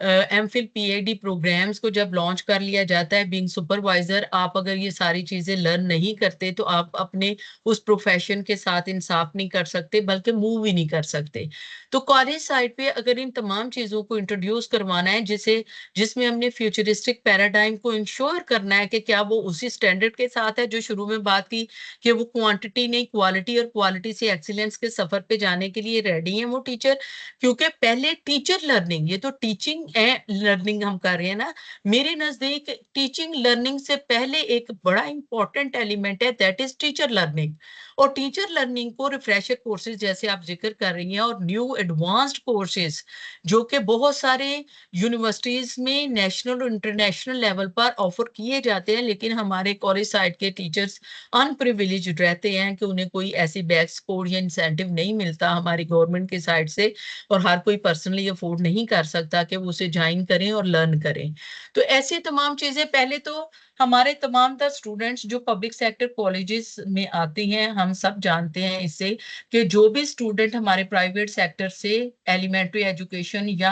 एमफिल पीएचडी प्रोग्राम्स को जब लॉन्च कर लिया जाता है, बीइंग सुपरवाइजर आप अगर ये सारी चीजें लर्न नहीं करते तो आप अपने उस प्रोफेशन के साथ इंसाफ नहीं कर सकते, बल्कि मूव ही नहीं कर सकते। तो कॉलेज साइड पे अगर इन तमाम चीजों को इंट्रोड्यूस करवाना है, जिसमें हमने फ्यूचरिस्टिक पैराडाइम को इंश्योर करना है कि क्या वो उसी स्टैंडर्ड के साथ है जो शुरू में बात की, कि वो क्वांटिटी नहीं क्वालिटी, और क्वालिटी से एक्सीलेंस के सफर पे जाने के लिए रेडी हैं वो टीचर। क्योंकि पहले टीचर लर्निंग, ये तो टीचिंग लर्निंग हम कर रहे हैं ना, मेरे नजदीक टीचिंग लर्निंग से पहले एक बड़ा इंपॉर्टेंट एलिमेंट है, दैट इज टीचर लर्निंग। और टीचर लर्निंग को रिफ्रेशर कोर्सेज जैसे आप जिक्र कर रही हैं, और न्यू एडवांस्ड कोर्सेज जो कि बहुत सारे यूनिवर्सिटीज में नेशनल और इंटरनेशनल लेवल पर ऑफर किए जाते हैं, लेकिन हमारे कॉलेज साइड के टीचर्स अनप्रिविलेज्ड रहते हैं कि उन्हें कोई ऐसी बैक सपोर्ट या इंसेंटिव नहीं मिलता हमारी गवर्नमेंट की साइड से, और हर कोई पर्सनली अफोर्ड नहीं कर सकता कि वो उसे ज्वाइन करें और लर्न करें। तो ऐसी तमाम चीजें, पहले तो हमारे तमाम तर स्टूडेंट्स जो पब्लिक सेक्टर कॉलेजेस में आते हैं, हम सब जानते हैं इससे कि जो भी स्टूडेंट हमारे प्राइवेट सेक्टर से एलिमेंट्री एजुकेशन या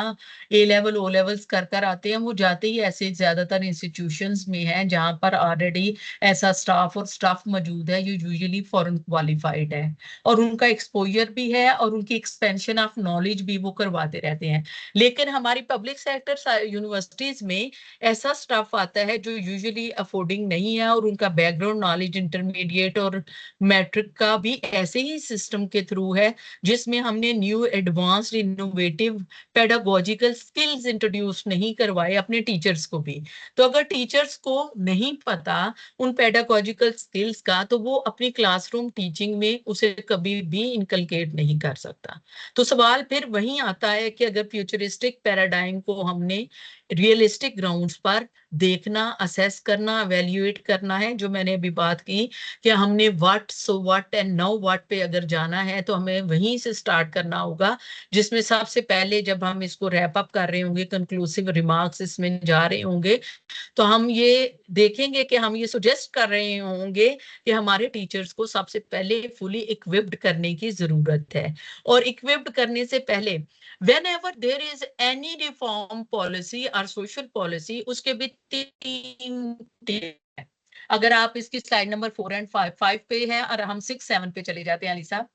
ए लेवल ओ लेवल्स कर कर आते हैं, वो जाते ही ऐसे ज्यादातर इंस्टीट्यूशंस में हैं जहां पर ऑलरेडी ऐसा स्टाफ और स्टाफ मौजूद है जो यूजुअली फॉरेन क्वालिफाइड है, और उनका एक्सपोजर भी है और उनकी एक्सपेंशन ऑफ नॉलेज भी वो करवाते रहते हैं। लेकिन हमारी पब्लिक सेक्टर यूनिवर्सिटीज में ऐसा स्टाफ आता है जो यूजुअली अफोर्डिंग नहीं है, और उनका बैकग्राउंड नॉलेज इंटरमीडिएट और मैट्रिक का भी ऐसे ही सिस्टम के थ्रू है, जिसमें हमने new advanced innovative pedagogical skills introduce नहीं करवाए अपने टीचर्स को भी। तो अगर टीचर्स को नहीं पता उन पेडागोजिकल स्किल्स का, तो वो अपनी क्लासरूम टीचिंग में उसे कभी भी इनकलकेट नहीं कर सकता। तो सवाल फिर वहीं आता है कि अगर फ्यूचरिस्टिक पैराडाइम को हमने रियलिस्टिक ग्राउंड्स पर देखना, असेस करना, एवेल्युएट करना है, जो मैंने अभी बात की कि हमने what, so what and now what पे अगर जाना है, तो हमें वहीं से स्टार्ट करना होगा, जिसमें सबसे पहले जब हम इसको रैप अप कर रहे होंगे, कंक्लूसिव रिमार्क्स इसमें जा रहे होंगे, तो हम ये देखेंगे कि हम ये सुजेस्ट कर रहे होंगे कि हमारे टीचर्स को सबसे पहले फुली इक्विप्ड करने की जरूरत है। और इक्विप्ड करने से पहले whenever there is any reform policy or social policy, उसके भी 3 अगर आप इसकी स्लाइड नंबर 4 एंड 5 पे है, और हम 6-7 पे चले जाते हैं अलीसा।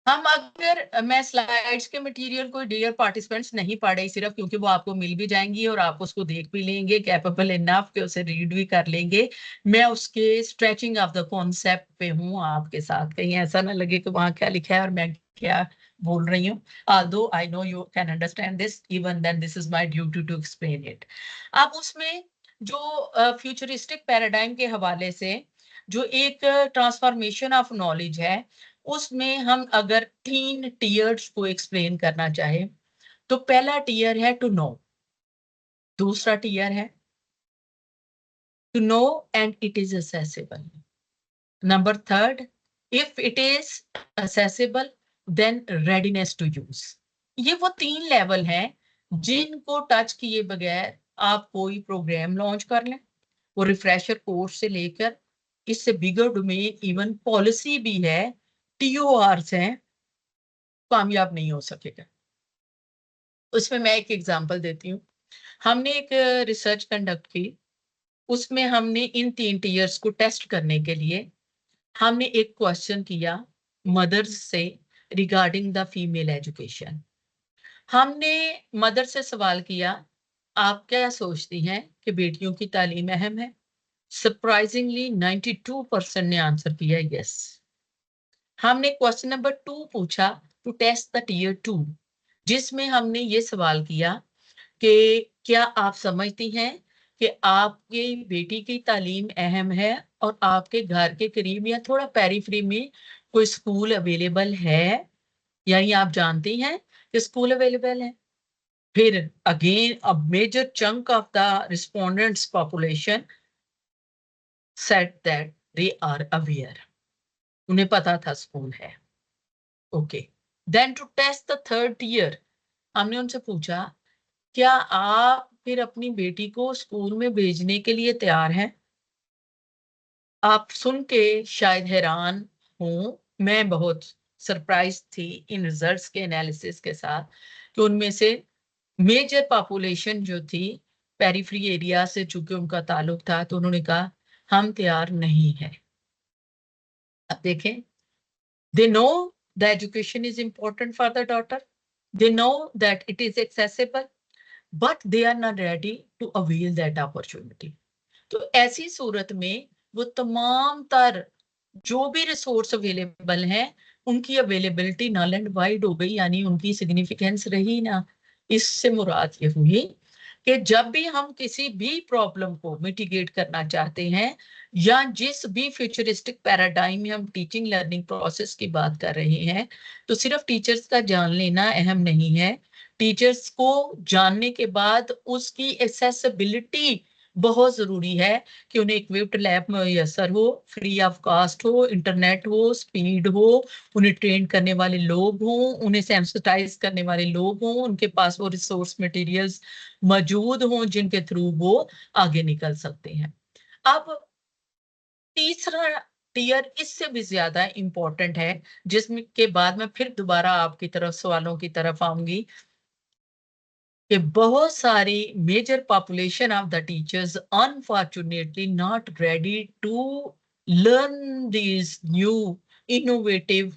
हम अगर मैं स्लाइड्स के मटेरियल को डियर पार्टिसिपेंट्स नहीं पढ़े सिर्फ, क्योंकि वो आपको मिल भी जाएंगी और आप उसको देख भी लेंगे, कैपेबल इनफ के उसे रीड भी कर लेंगे। मैं उसके स्ट्रेचिंग ऑफ द कॉन्सेप्ट पे हूँ आपके साथ, कहीं ऐसा ना लगे कि वहां क्या लिखा है और मैं क्या बोल रही हूँ। although I know you can understand this, even then this is my duty to explain it। अब उसमें जो फ्यूचरिस्टिक पैराडाइम के हवाले से जो एक ट्रांसफॉर्मेशन ऑफ नॉलेज है, उसमें हम अगर 3 टीयर्स को एक्सप्लेन करना चाहे, तो पहला टीयर है टू नो, दूसरा टीयर है to know and it is assessable, number third if it is assessable then readiness to use. ये वो 3 लेवल हैं जिनको टच किए बगैर आप कोई प्रोग्राम लॉन्च कर लें, वो रिफ्रेशर कोर्स से लेकर इससे बिगर डोमेन इवन पॉलिसी भी है, टीओआरस हैं, कामयाब नहीं हो सकेगा। उसमें मैं एक एग्जांपल देती हूँ। हमने एक रिसर्च कंडक्ट की, उसमें हमने इन 3 टीयर्स को टेस्ट करने के लिए हमने एक क्वेश्चन किया मदर्स से रिगार्डिंग द फीमेल एजुकेशन। हमने मदर से सवाल किया, आप क्या सोचती हैं कि बेटियों की तालीम अहम है? सरप्राइजिंगली 92% ने आंसर किया यस। हमने क्वेश्चन नंबर 2 पूछा टू टेस्ट द टीयर 2, जिसमें हमने ये सवाल किया कि क्या आप समझती हैं कि आपकी बेटी की तालीम अहम है और आपके घर के करीब या थोड़ा पेरीफ्री में कोई स्कूल अवेलेबल है, यानी आप जानती हैं कि स्कूल अवेलेबल है? फिर again a major chunk of the respondents population said that they are aware, उन्हें पता था स्कूल है। Okay, then to test the third tier हमने उनसे पूछा, क्या आप फिर अपनी बेटी को स्कूल में भेजने के लिए तैयार हैं? आप सुन के शायद हैरान हों, मैं बहुत सरप्राइज थी इन रिजल्ट्स के एनालिसिस के साथ कि उनमें से मेजर पॉपुलेशन जो थी पेरिफेरी एरिया से, चूंकि उनका ताल्लुक था, तो उन्होंने कहा हम तैयार नहीं है। अब देखें, they know the education is important for the daughter, they know that it is accessible, but they are not ready to avail that opportunity। तो ऐसी सूरत में वो तमाम तर जो भी रिसोर्स अवेलेबल हैं उनकी अवेलेबिलिटी नल एंड वाइड हो गई, यानी उनकी सिग्निफिकेंस रही ना। इससे मुराद ये हुई कि जब भी हम किसी भी प्रॉब्लम को मिटिगेट करना चाहते हैं या जिस भी फ्यूचरिस्टिक पैराडाइम में हम टीचिंग लर्निंग प्रोसेस की बात कर रहे हैं, तो सिर्फ टीचर्स का जान लेना अहम नहीं है। टीचर्स को जानने के बाद उसकी एक्सेसिबिलिटी बहुत जरूरी है कि उन्हें इक्विप्ड लैब मैसर हो, फ्री ऑफ कास्ट हो, इंटरनेट हो, स्पीड हो, उन्हें ट्रेन करने वाले लोग हों, उन्हें सेंसिटाइज करने वाले लोग हों, उनके पास वो रिसोर्स मटेरियल्स मौजूद हों जिनके थ्रू वो आगे निकल सकते हैं। अब तीसरा टीयर इससे भी ज्यादा इंपॉर्टेंट है, जिसमें के बाद मैं फिर दोबारा आपकी तरफ सवालों की तरफ आऊंगी कि बहुत सारी major population of the teachers unfortunately not ready to learn these new innovative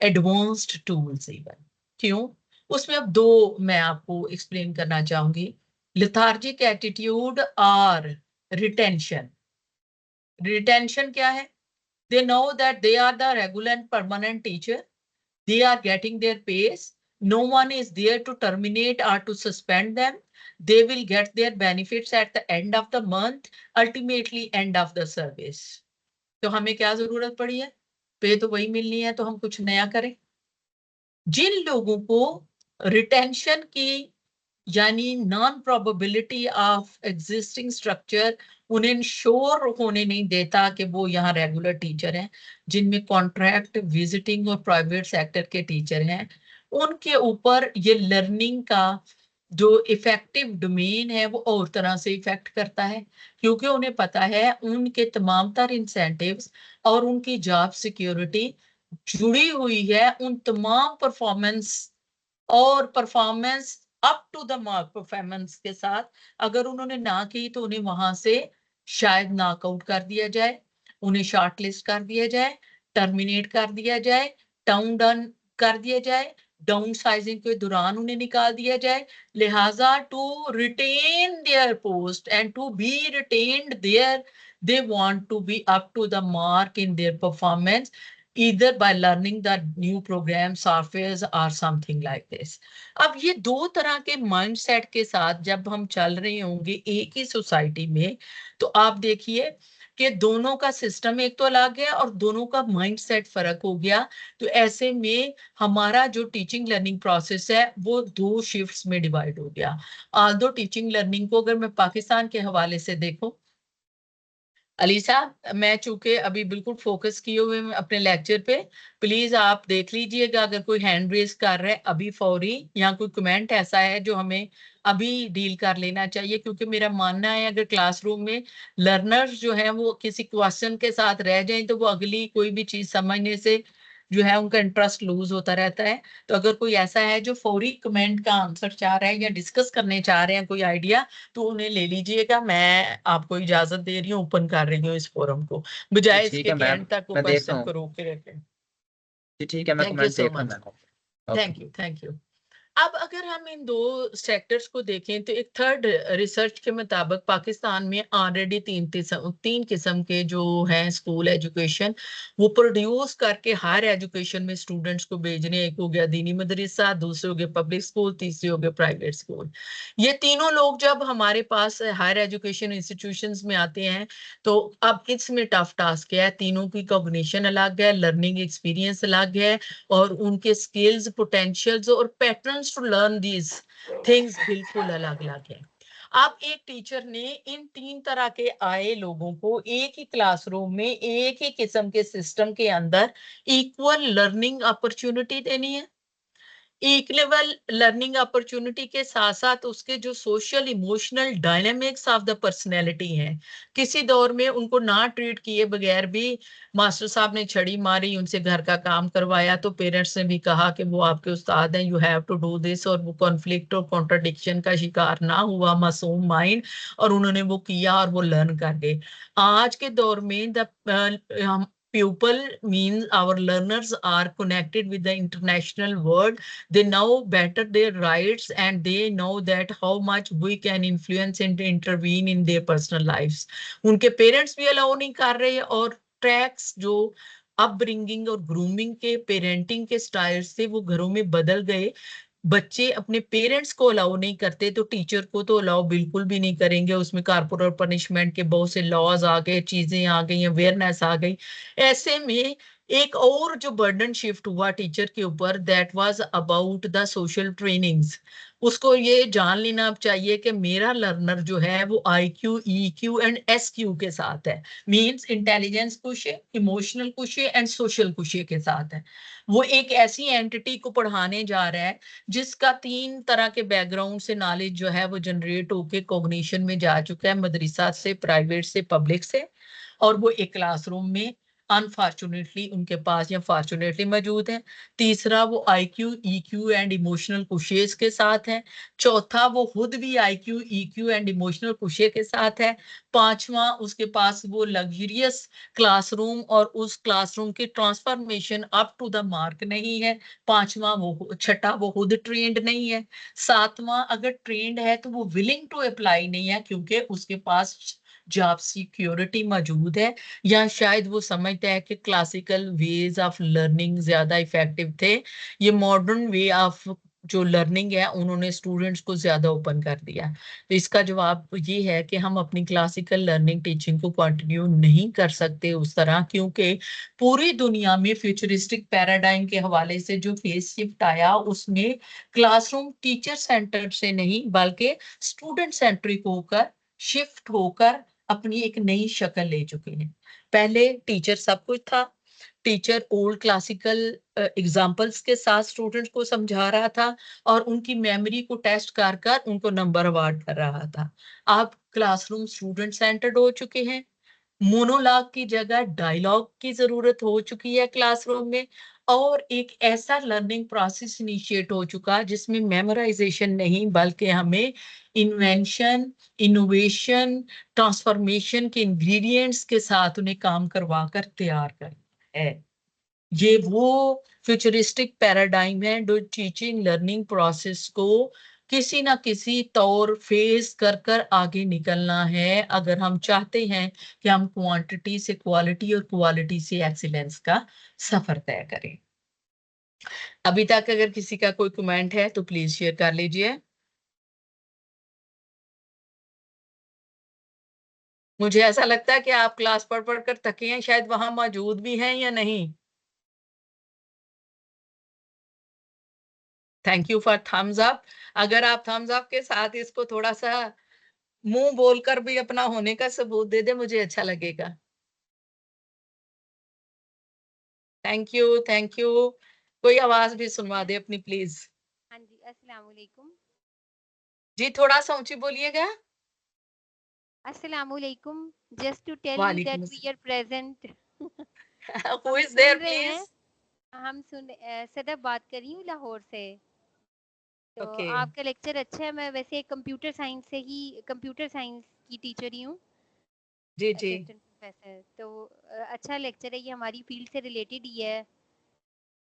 advanced tools even. क्यों? उसमें अब 2 मैं आपको एक्सप्लेन करना चाहूंगी, लेथार्जिक एटीट्यूड और रिटेंशन। रिटेंशन क्या है? They know that they are the regular and permanent teacher. They are getting their pays. No one is there to terminate or to suspend them. They will get their benefits at the end of the month, ultimately end of the service. तो हमें क्या जरूरत पड़ी है? पे तो वही मिलनी है, तो हम कुछ नया करें। जिन लोगों को रिटेंशन की यानी non probability of existing structure उन्हें श्योर होने नहीं देता कि वो यहाँ रेगुलर टीचर हैं, जिनमें कॉन्ट्रैक्ट, विजिटिंग और प्राइवेट सेक्टर के टीचर हैं, उनके ऊपर ये लर्निंग का जो इफेक्टिव डोमेन है वो और तरह से इफेक्ट करता है, क्योंकि उन्हें पता है उनके तमाम तर इंसेंटिव्स और उनकी जॉब सिक्योरिटी जुड़ी हुई है उन तमाम परफॉर्मेंस और performance up to the mark performance के साथ। अगर उन्होंने ना की तो उन्हें वहां से शायद नॉकआउट कर दिया जाए, उन्हें शॉर्ट लिस्ट कर दिया जाए, टर्मिनेट कर दिया जाए, टाउन डाउन कर दिया जाए, डाउन साइजिंग के दौरान उन्हें निकाल दिया जाए। लिहाजा to retain their post and to be retained their, they want to be up to the mark in their performance, either by learning the new program softwares or something like this। अब ये 2 तरह के mindset के साथ जब हम चल रहे होंगे एक ही सोसाइटी में, तो आप देखिए कि दोनों का सिस्टम एक तो अलग है और दोनों का माइंडसेट फर्क हो गया। तो ऐसे में हमारा जो टीचिंग लर्निंग प्रोसेस है वो 2 शिफ्ट्स में डिवाइड हो गया। दो टीचिंग लर्निंग को अगर मैं पाकिस्तान के हवाले से देखूं, अली साहब, मैं चूंकि अभी बिल्कुल फोकस किए हुए मैं अपने लेक्चर पे, प्लीज आप देख लीजिएगा अगर कोई हैंड रेज कर रहा है अभी फौरी, या कोई कमेंट ऐसा है जो हमें अभी डील कर लेना चाहिए, क्योंकि मेरा मानना है अगर क्लासरूम में लर्नर्स जो है वो किसी क्वेश्चन के साथ रह जाएं तो वो अगली कोई भी चीज समझने से जो है उनका इंटरेस्ट लूज होता रहता है। तो अगर कोई ऐसा है जो फौरी कमेंट का आंसर चाह रहा है या डिस्कस करने चाह रहे हैं कोई आइडिया, तो उन्हें ले लीजिएगा। मैं आपको इजाजत दे रही हूँ, ओपन कर रही हूँ इस फोरम को, जी बजाय ठीक इसके है कि मैम, एंड तक वो मैं देखता क्वेश्चन हूँ। को रोक के रखें। जी ठीक है, मैं थैंक यू कमेंट सो देख रहा हूँ much. Ma'am. Okay. Thank you, thank you. अब अगर हम इन 2 सेक्टर्स को देखें तो एक थर्ड रिसर्च के मुताबिक पाकिस्तान में ऑलरेडी 3 किस्म के जो हैं स्कूल एजुकेशन वो प्रोड्यूस करके हायर एजुकेशन में स्टूडेंट्स को भेजने। एक हो गया दीनी मदरसा, दूसरे हो गए पब्लिक स्कूल, तीसरे हो गए प्राइवेट स्कूल। ये तीनों लोग जब हमारे पास हायर एजुकेशन इंस्टीट्यूशंस में आते हैं तो अब इसमें टफ टास्क है, तीनों की कॉग्निशन अलग है, लर्निंग एक्सपीरियंस अलग है, और उनके स्किल्स, पोटेंशियल्स और patterns to learn these things बिल्कुल अलग अलग है। अब एक टीचर ने इन 3 तरह के आए लोगों को एक ही क्लासरूम में एक ही किस्म के सिस्टम के अंदर इक्वल लर्निंग अपॉर्चुनिटी देनी है। एक लेवल लर्निंग अपॉर्चुनिटी के साथ साथ उसके जो social emotional dynamics of the personality हैं, किसी दौर में उनको ना ट्रीट किए बगैर भी मास्टर साहब ने छड़ी मारी, उनसे घर का काम करवाया, तो पेरेंट्स ने भी कहा कि वो आपके उस्ताद हैं, you have to do this, और वो कॉन्फ्लिक्ट और कॉन्ट्रडिक्शन का शिकार ना हुआ मासूम माइंड, और उन्होंने वो किया और वो लर्न कर गए। आज के दौर में the pupil means our learners are connected with the international world. They know better their rights and they know that how much we can influence and intervene in their personal lives. उनके parents भी allow नहीं कर रहे, और tracks जो upbringing और grooming के parenting के स्टाइल से वो घरों में बदल गए। बच्चे अपने पेरेंट्स को अलाउ नहीं करते तो टीचर को तो अलाउ बिल्कुल भी नहीं करेंगे। उसमें कॉर्पोरल पनिशमेंट के बहुत से लॉज आ गए, चीजें आ गई, अवेयरनेस आ गई। ऐसे में एक और जो बर्डन शिफ्ट हुआ टीचर के ऊपर, that was about the social trainings. उसको ये जान लेना चाहिए कि मेरा लर्नर जो है वो IQ, EQ एंड SQ के साथ है, means intelligence Kushe, emotional Kushe and social कुशे के साथ है। वो एक ऐसी एंटिटी को पढ़ाने जा रहा है जिसका 3 तरह के बैकग्राउंड से नॉलेज जो है वो जनरेट होके कॉग्निशन में जा चुका है, मदरसा से, प्राइवेट से, पब्लिक से, और वो एक क्लासरूम में अनफॉर्चुनेटली उनके पास या फॉर्चुनेटली मौजूद है। तीसरा वो IQ, EQ एंड इमोशनल कुशेस के साथ है। चौथा वो खुद भी IQ, EQ एंड इमोशनल कुशे के साथ है। पांचवा उसके पास वो लग्जरियस क्लासरूम और उस क्लासरूम की transformation up to the mark नहीं है। पांचवा वो, छठा वो खुद ट्रेंड नहीं है। सातवां अगर ट्रेंड है तो वो विलिंग टू अप्लाई नहीं है, क्योंकि उसके पास जॉब सिक्योरिटी मौजूद है, या शायद वो समझता है कि क्लासिकल वेज ऑफ लर्निंग ज्यादा इफेक्टिव थे। ये मॉडर्न वे ऑफ जो लर्निंग है उन्होंने स्टूडेंट्स को ज्यादा ओपन कर दिया। तो इसका जवाब ये है कि हम अपनी क्लासिकल लर्निंग टीचिंग को कंटिन्यू नहीं कर सकते उस तरह, क्योंकि पूरी दुनिया में फ्यूचरिस्टिक पैराडाइम के हवाले से जो फेस शिफ्ट आया उसमें क्लासरूम टीचर सेंटर्ड से नहीं बल्कि स्टूडेंट सेंट्रिक होकर, शिफ्ट होकर अपनी एक नई शक्ल ले चुके हैं। पहले टीचर सब कुछ था, टीचर ओल्ड क्लासिकल एग्जाम्पल्स के साथ स्टूडेंट्स को समझा रहा था और उनकी मेमोरी को टेस्ट कर कर उनको नंबर अवार्ड कर रहा था। अब क्लासरूम स्टूडेंट सेंटर्ड हो चुके हैं, मोनोलॉग की जगह डायलॉग की जरूरत हो चुकी है क्लासरूम में, और एक ऐसा लर्निंग प्रोसेस इनिशिएट हो चुका जिसमें मेमोराइजेशन नहीं बल्कि हमें इन्वेंशन, इनोवेशन, ट्रांसफॉर्मेशन के इंग्रेडिएंट्स के साथ उन्हें काम करवा कर तैयार करना है। ये वो फ्यूचरिस्टिक पैराडाइम है जो टीचिंग लर्निंग प्रोसेस को किसी ना किसी तौर फेस कर कर आगे निकलना है, अगर हम चाहते हैं कि हम क्वांटिटी से क्वालिटी और क्वालिटी से एक्सीलेंस का सफर तय करें। अभी तक अगर किसी का कोई कमेंट है तो प्लीज शेयर कर लीजिए। मुझे ऐसा लगता है कि आप क्लास पढ़ पढ़ कर थके हैं, शायद वहां मौजूद भी हैं या नहीं। Thank you for thumbs up. अगर आप थम्स अप के साथ इसको थोड़ा सा मुंह बोलकर भी अपना होने का सबूत दे दे, मुझे अच्छा लगेगा। Thank you, thank you. कोई आवाज भी सुनवा दे अपनी प्लीज। हाँ जी, अस्सलाम वालेकुम। जी थोड़ा सा ऊंची बोलिएगा। अस्सलाम वालेकुम। Just to tell you वालेकुम that we are present. अस्सलाम। Who हम is there सुन रहे हैं। please? हम सुन सदब बात कर रही हूँ लाहौर से। तो ओके। आपका लेक्चर अच्छा है। मैं वैसे कंप्यूटर साइंस की टीचर ही हूँ, जी जी असिस्टेंट प्रोफेसर। तो अच्छा लेक्चर है, ये हमारी फील्ड से रिलेटेड ही है।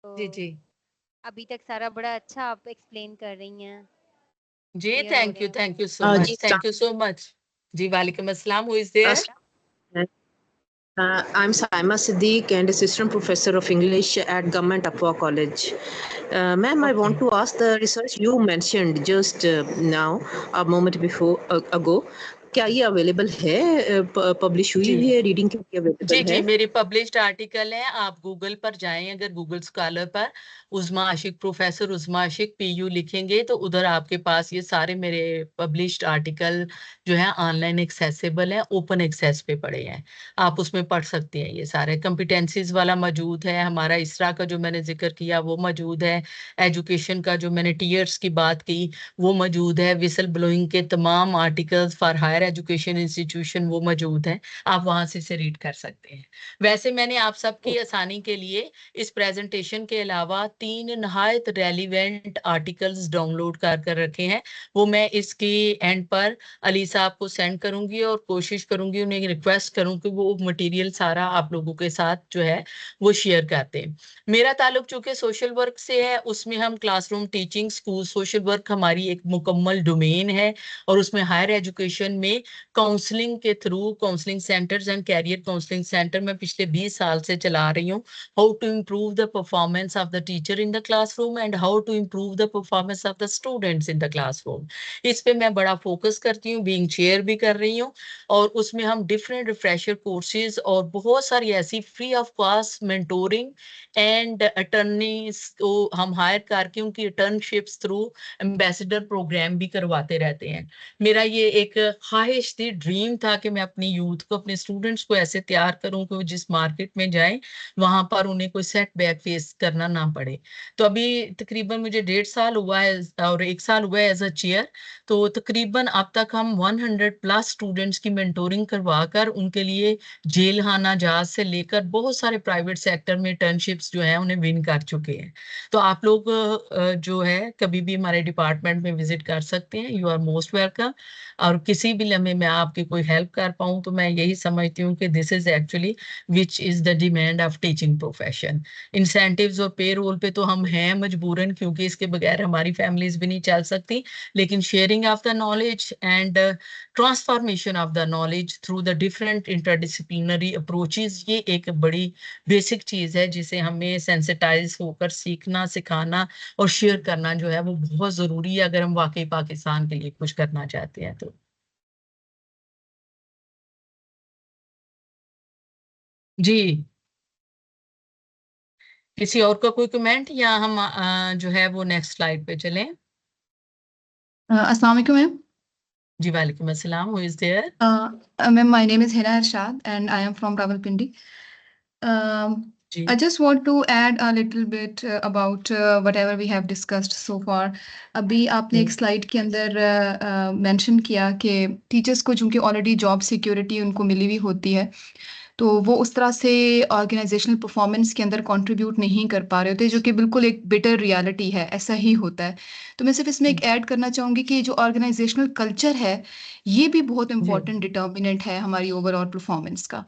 तो जी जी अभी तक सारा बड़ा अच्छा आप एक्सप्लेन कर रही हैं, जी। क्लियर हो रहे हैं। थैंक यू सो जी much, thank you so much. जी वालेकुम अस्सलाम। Who is there? I'm Saima Siddiq and assistant professor of English at Government Afua College. Ma'am, I want to ask the research you mentioned just now, a moment before ago. क्या ये available है, publish हुई जी हुई है, reading के लिए जी available जी है? मेरे पब्लिश्ड आर्टिकल है। आप गूगल पर जाएं, अगर गूगल स्कॉलर पर उस्मा आशिक, प्रोफेसर उस्मा आशिक PU लिखेंगे तो उधर आपके पास ये सारे मेरे पब्लिश्ड आर्टिकल जो है ऑनलाइन एक्सेसिबल है, ओपन एक्सेस पे पड़े हैं। आप उसमें पढ़ सकते हैं। ये सारे कॉम्पिटेंसीज वाला मौजूद है, हमारा इसरा का जो मैंने जिक्र किया वो मौजूद है, एजुकेशन का जो मैंने टीयर्स की बात की वो मौजूद है, विसल ब्लोइंग के तमाम articles for higher education institution वो मौजूद है। आप वहां से इसे रीड कर सकते हैं। वैसे मैंने आप सबकी आसानी के लिए इस प्रेजेंटेशन के अलावा 3 नहायत रेलिवेंट आर्टिकल्स डाउनलोड कर रखे हैं। वो मैं इसके एंड पर अली साहब को सेंड करूंगी और कोशिश करूंगी, उन्हें रिक्वेस्ट करूं कि वो मटेरियल सारा आप लोगों के साथ जो है वो शेयर करते हैं। मेरा ताल्लुक चूंकि सोशल वर्क से है, उसमें हम classroom teaching, school social work हमारी एक मुकम्मल डोमेन है और उसमें हायर एजुकेशन में काउंसलिंग के through counselling centres and career counselling centre में पिछले 20 साल से चला रही हूँ। How to improve the performance of the teacher in the classroom and how to improve the performance of the students in the classroom. इस पे मैं बड़ा फोकस करती हूँ, बीइंग चेयर भी कर रही हूँ। और उसमें हम डिफरेंट रिफ्रेशर कोर्सेज और बहुत सारी ऐसी free of cost mentoring and attorneys को हम हायर करके उनकी इंटर्नशिप्स थ्रू एम्बेसडर प्रोग्राम भी करवाते रहते हैं। मेरा ये एक ख्वाहिश थी, ड्रीम था कि मैं अपनी यूथ को, अपने स्टूडेंट्स को ऐसे तैयार करूं कि वो जिस मार्केट में जाएं वहां पर उन्हें कोई सेटबैक फेस करना ना पड़े। तो अभी तकरीबन मुझे 1.5 साल हुआ है और 1 साल हुआ है एज अ चेयर। तो तकरीबन अब तक हम 100+ स्टूडेंट्स की मेंटोरिंग करवा कर उनके लिए जेल खाना जहाज से लेकर बहुत सारे प्राइवेट सेक्टर में इंटर्नशिप्स जो है उन्हें विन कर चुके हैं। तो आप लोग जो है कभी भी हमारे डिपार्टमेंट में विजिट कर सकते हैं, यू आर मोस्ट वेलकम। और किसी भी लम्हे में आपकी कोई हेल्प कर पाऊं तो मैं यही समझती हूँ कि this is actually which is the demand of teaching profession. Incentives और पे रोल पे तो हम हैं मजबूरन, क्योंकि इसके बगैर हमारी फैमिलीज भी नहीं चल सकती। लेकिन sharing of the knowledge and transformation of the knowledge through the different interdisciplinary approaches, ये एक बड़ी बेसिक चीज है जिसे हमें सेंसिटाइज होकर सीखना, सिखाना और शेयर करना जो है वो बहुत जरूरी है अगर हम वाकई पाकिस्तान के लिए कुछ करना चाहते हैं तो। जी किसी और का कोई कमेंट, या हम जो है वो नेक्स्ट स्लाइड पे चलें? Assalamu alaikum, ma'am. जी वालेकुम अस्सलाम। Who is there? Ma'am, my name is Hina Arshad and I am from Rawalpindi. जी I just want to add a little bit about whatever we have discussed so far. अभी आपने एक slide के अंदर mention किया कि teachers को चूंकि ऑलरेडी जॉब सिक्योरिटी उनको मिली हुई होती है तो वो उस तरह से ऑर्गेनाइजेशनल परफॉर्मेंस के अंदर कंट्रीब्यूट नहीं कर पा रहे होते, जो कि बिल्कुल एक बिटर रियलिटी है, ऐसा ही होता है। तो मैं सिर्फ इसमें एक ऐड करना चाहूँगी कि जो ऑर्गेनाइजेशनल कल्चर है ये भी बहुत इंपॉर्टेंट डिटर्मिनेंट है हमारी ओवरऑल परफॉर्मेंस का,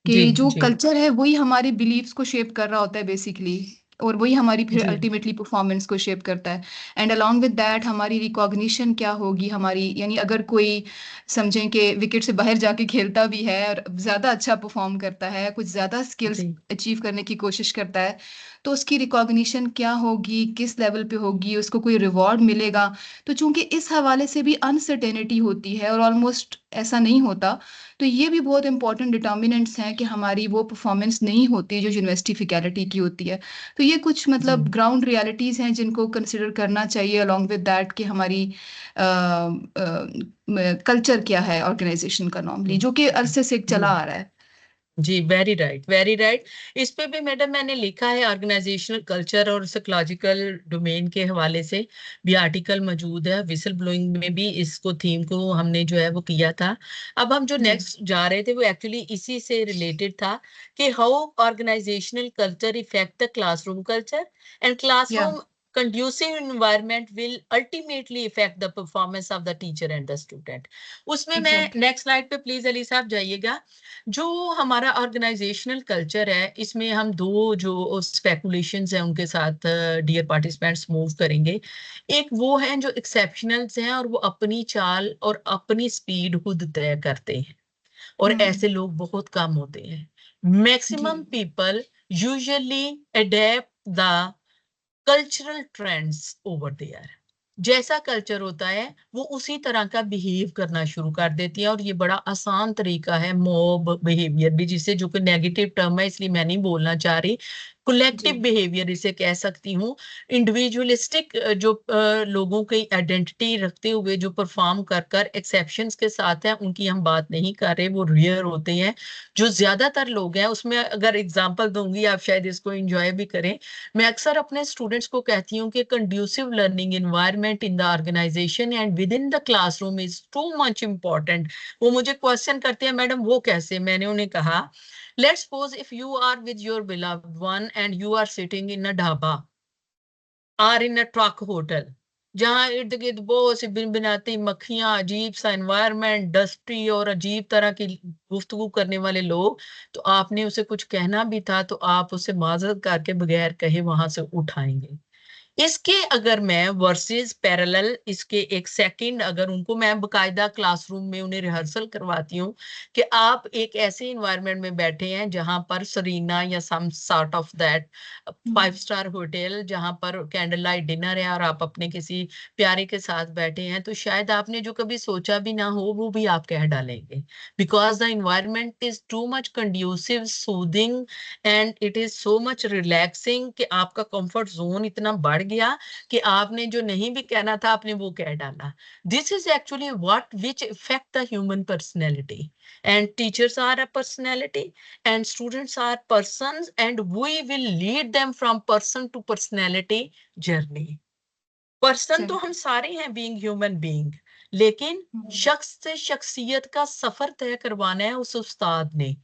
जी कि जो जी कल्चर है वही हमारे बिलीव्स को शेप कर रहा होता है बेसिकली, और वही हमारी फिर जी अल्टीमेटली परफॉर्मेंस को शेप करता है। एंड अलॉन्ग विद दैट हमारी रिकॉग्निशन क्या होगी हमारी, यानी अगर कोई समझें कि विकेट से बाहर जाके खेलता भी है और ज़्यादा अच्छा परफॉर्म करता है, कुछ ज़्यादा स्किल्स जी अचीव करने की कोशिश करता है, तो उसकी रिकॉग्निशन क्या होगी, किस लेवल पे होगी, उसको कोई रिवॉर्ड मिलेगा। तो चूंकि इस हवाले से भी अनसर्टेनिटी होती है और ऑलमोस्ट ऐसा नहीं होता, तो ये भी बहुत इंपॉर्टेंट डिटर्मिनेंट्स हैं कि हमारी वो परफॉर्मेंस नहीं होती जो यूनिवर्सिटी फिकैलिटी की होती है। तो ये कुछ मतलब ग्राउंड रियलिटीज़ हैं जिनको कंसिडर करना चाहिए अलॉन्ग विद दैट कि हमारी कल्चर क्या है ऑर्गेनाइजेशन का नॉर्मली, जो कि अरसे से चला आ रहा है। जी, वेरी राइट, वेरी राइट। इस पे भी मैडम मैंने लिखा है, ऑर्गेनाइजेशनल कल्चर और साइकोलॉजिकल डोमेन के हवाले से भी आर्टिकल मौजूद है। विसल ब्लोइंग में भी इसको थीम को हमने जो है वो किया था। अब हम जो नेक्स्ट जा रहे थे वो एक्चुअली इसी से रिलेटेड था कि how organisational culture effect the classroom culture and classroom conducive environment will ultimately affect the performance of the teacher and the student. उसमें मैं नेक्स्ट स्लाइड पे प्लीज अली साहब जाइएगा। जो हमारा ऑर्गेनाइजेशनल कल्चर है, इसमें हम दो जो स्पेकुलेशंस हैं उनके साथ डियर पार्टिसिपेंट्स मूव करेंगे। एक वो हैं जो एक्सेप्शनल्स हैं और वो अपनी चाल और अपनी स्पीड खुद तय करते हैं, और ऐसे लोग बहुत कम होते हैं। Maximum people usually adapt the cultural trends over there. जैसा कल्चर होता है वो उसी तरह का बिहेव करना शुरू कर देती है, और ये बड़ा आसान तरीका है मॉब बिहेवियर भी, जिसे जो कि नेगेटिव टर्म है इसलिए मैं नहीं बोलना चाह रही, कलेक्टिव बिहेवियर इसे कह सकती हूँ। इंडिविजुअलिस्टिक जो लोगों की आइडेंटिटी रखते हुए जो परफॉर्म कर कर एक्सेप्शंस के साथ हैं, उनकी हम बात नहीं कर रहे, वो रेयर होते हैं। जो ज्यादातर लोग हैं उसमें अगर एग्जांपल दूंगी, आप शायद इसको एंजॉय भी करें। मैं अक्सर अपने स्टूडेंट्स को कहती हूँ कि conducive learning environment in the organisation and within the classroom is too much important. वो मुझे क्वेश्चन करते हैं, मैडम वो कैसे? मैंने उन्हें कहा, let's suppose if you are with your beloved one and you are sitting in a dhaba or in a truck hotel, जहाँ इर्द गिर्द बहुत सी भिनभिनाती मक्खियां, अजीब सा एनवायरनमेंट, डस्टी और अजीब तरह की गुफ्तगू करने वाले लोग, तो आपने उसे कुछ कहना भी था तो आप उसे माजरत करके बगैर कहे वहां से उठाएंगे। इसके अगर मैं वर्सेस पैरेलल इसके एक सेकंड अगर उनको मैं बकायदा क्लासरूम में उन्हें रिहर्सल करवाती हूँ कि आप एक ऐसे इन्वायरमेंट में बैठे हैं जहां पर सरीना या some sort of that 5 star hotel, जहां पर कैंडल लाइट डिनर है और आप अपने किसी प्यारे के साथ बैठे हैं, तो शायद आपने जो कभी सोचा भी ना हो वो भी आप कह डालेंगे, because the environment is too much conducive, soothing and it is so much relaxing कि आपका कंफर्ट जोन इतना बढ़ गया कि आपने जो नहीं भी कहना था आपने वो कह डाला। This is actually what which effect the human personality, and teachers are a personality and students are persons, and we will lead them from person to personality journey. Person तो हम सारे हैं, बीइंग ह्यूमन बीइंग, लेकिन शख्स से शख्सियत का सफर तय करवाना है उस उस्ताद ने,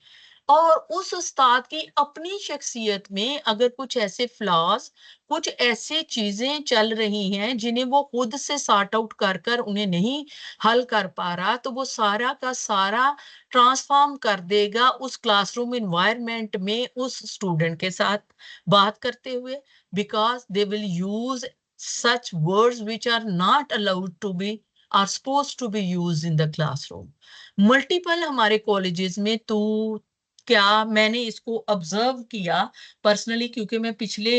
और उस उस्ताद की अपनी शख्सियत में अगर कुछ ऐसे फ्लॉज, कुछ ऐसे चीजें चल रही हैं जिन्हें वो खुद से सॉर्ट आउट कर कर उन्हें नहीं हल कर पा रहा, तो वो सारा का सारा ट्रांसफॉर्म कर देगा उस क्लासरूम इन्वायरमेंट में उस स्टूडेंट के साथ बात करते हुए, because they will use such words which are not allowed to be are supposed to be used in the classroom. Multiple हमारे कॉलेजेस में तो क्या मैंने इसको ऑब्जर्व किया पर्सनली, क्योंकि मैं पिछले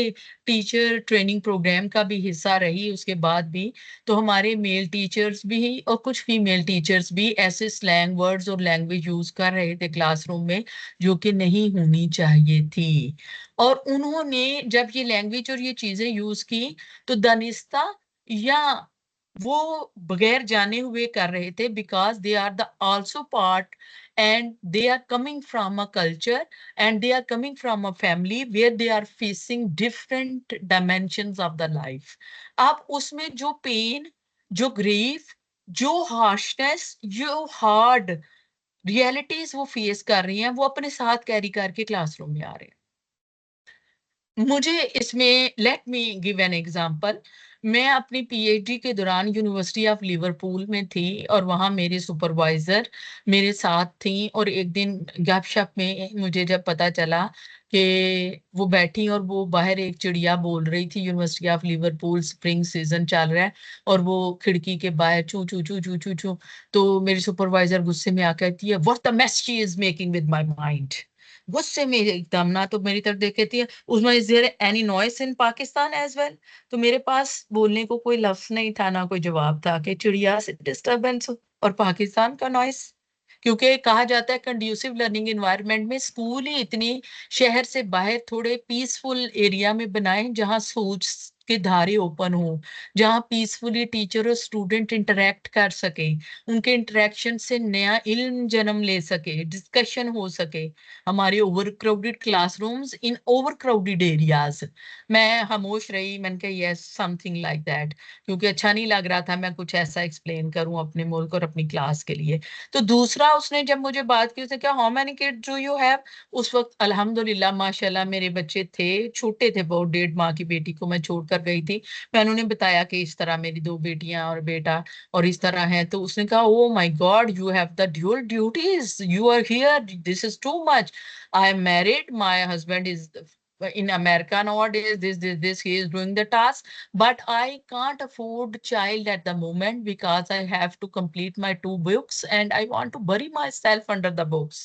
टीचर ट्रेनिंग प्रोग्राम का भी हिस्सा रही उसके बाद भी, तो हमारे मेल टीचर्स भी और कुछ फीमेल टीचर्स भी ऐसे स्लैंग वर्ड्स और लैंग्वेज यूज कर रहे थे क्लासरूम में जो कि नहीं होनी चाहिए थी, और उन्होंने जब ये लैंग्वेज और ये चीजें यूज की तो दानिस्ता या वो बगैर जाने हुए कर रहे थे, because they are the also part and they are coming from a culture and they are coming from a family where they are facing different dimensions of the life. आप उसमें जो पेन, जो ग्रीफ, जो harshness, जो hard realities वो face कर रही हैं, वो अपने साथ कैरी करके क्लासरूम में आ रहे हैं। मुझे इसमें let me give an example. मैं अपनी पीएचडी के दौरान यूनिवर्सिटी ऑफ लिवरपूल में थी और वहाँ मेरे सुपरवाइजर मेरे साथ थी, और एक दिन गपशप में मुझे जब पता चला कि वो बैठी और वो बाहर एक चिड़िया बोल रही थी, university of Liverpool spring season चल रहा है और वो खिड़की के बाहर चू चू चू चू चू चू, तो मेरी सुपरवाइजर गुस्से में आ कहती है, what the mess she is making with my mind. गुस्से में एकदम ना, तो मेरी तरफ देख कहती है उसमें is there any noise in Pakistan as well. तो मेरे पास बोलने को कोई लफ्ज नहीं था, ना कोई जवाब था कि चिड़िया से डिस्टरबेंस और पाकिस्तान का नॉइस। क्योंकि कहा जाता है कंड्यूसिव लर्निंग एनवायरनमेंट में स्कूल ही इतनी शहर से बाहर थोड़े पीसफुल एरिया में बनाए जहां सोच के धारे ओपन हो, जहां पीसफुली टीचर और स्टूडेंट इंटरेक्ट कर सके, उनके इंटरेक्शन से नया इल्म जन्म ले सके, डिस्कशन हो सके। हमारे ओवर क्राउडेड क्लासरूम्स इन ओवर क्राउडेड एरियाज। मैं खामोश रही, मैंने कहा यस समथिंग लाइक दैट, क्योंकि अच्छा नहीं लग रहा था मैं कुछ ऐसा एक्सप्लेन करूं अपने मुल्क और अपनी क्लास के लिए। तो दूसरा उसने जब मुझे बात की, उसने कहा how many kids do you have. उस वक्त अल्हम्दुलिल्लाह माशाल्लाह मेरे बच्चे थे, छोटे थे बहुत, 1.5 माह की बेटी को मैं छोड़कर गई थी। मैंने उन्हें बताया कि इस तरह मेरी 2 बेटियां और बेटा और इस तरह है। तो उसने कहा oh my God you have the dual duties, you are here, this is too much. I am married, my husband is in America nowadays, this he is doing the task, but I can't afford child at the moment because I have to complete my 2 books and I want to bury myself under the books।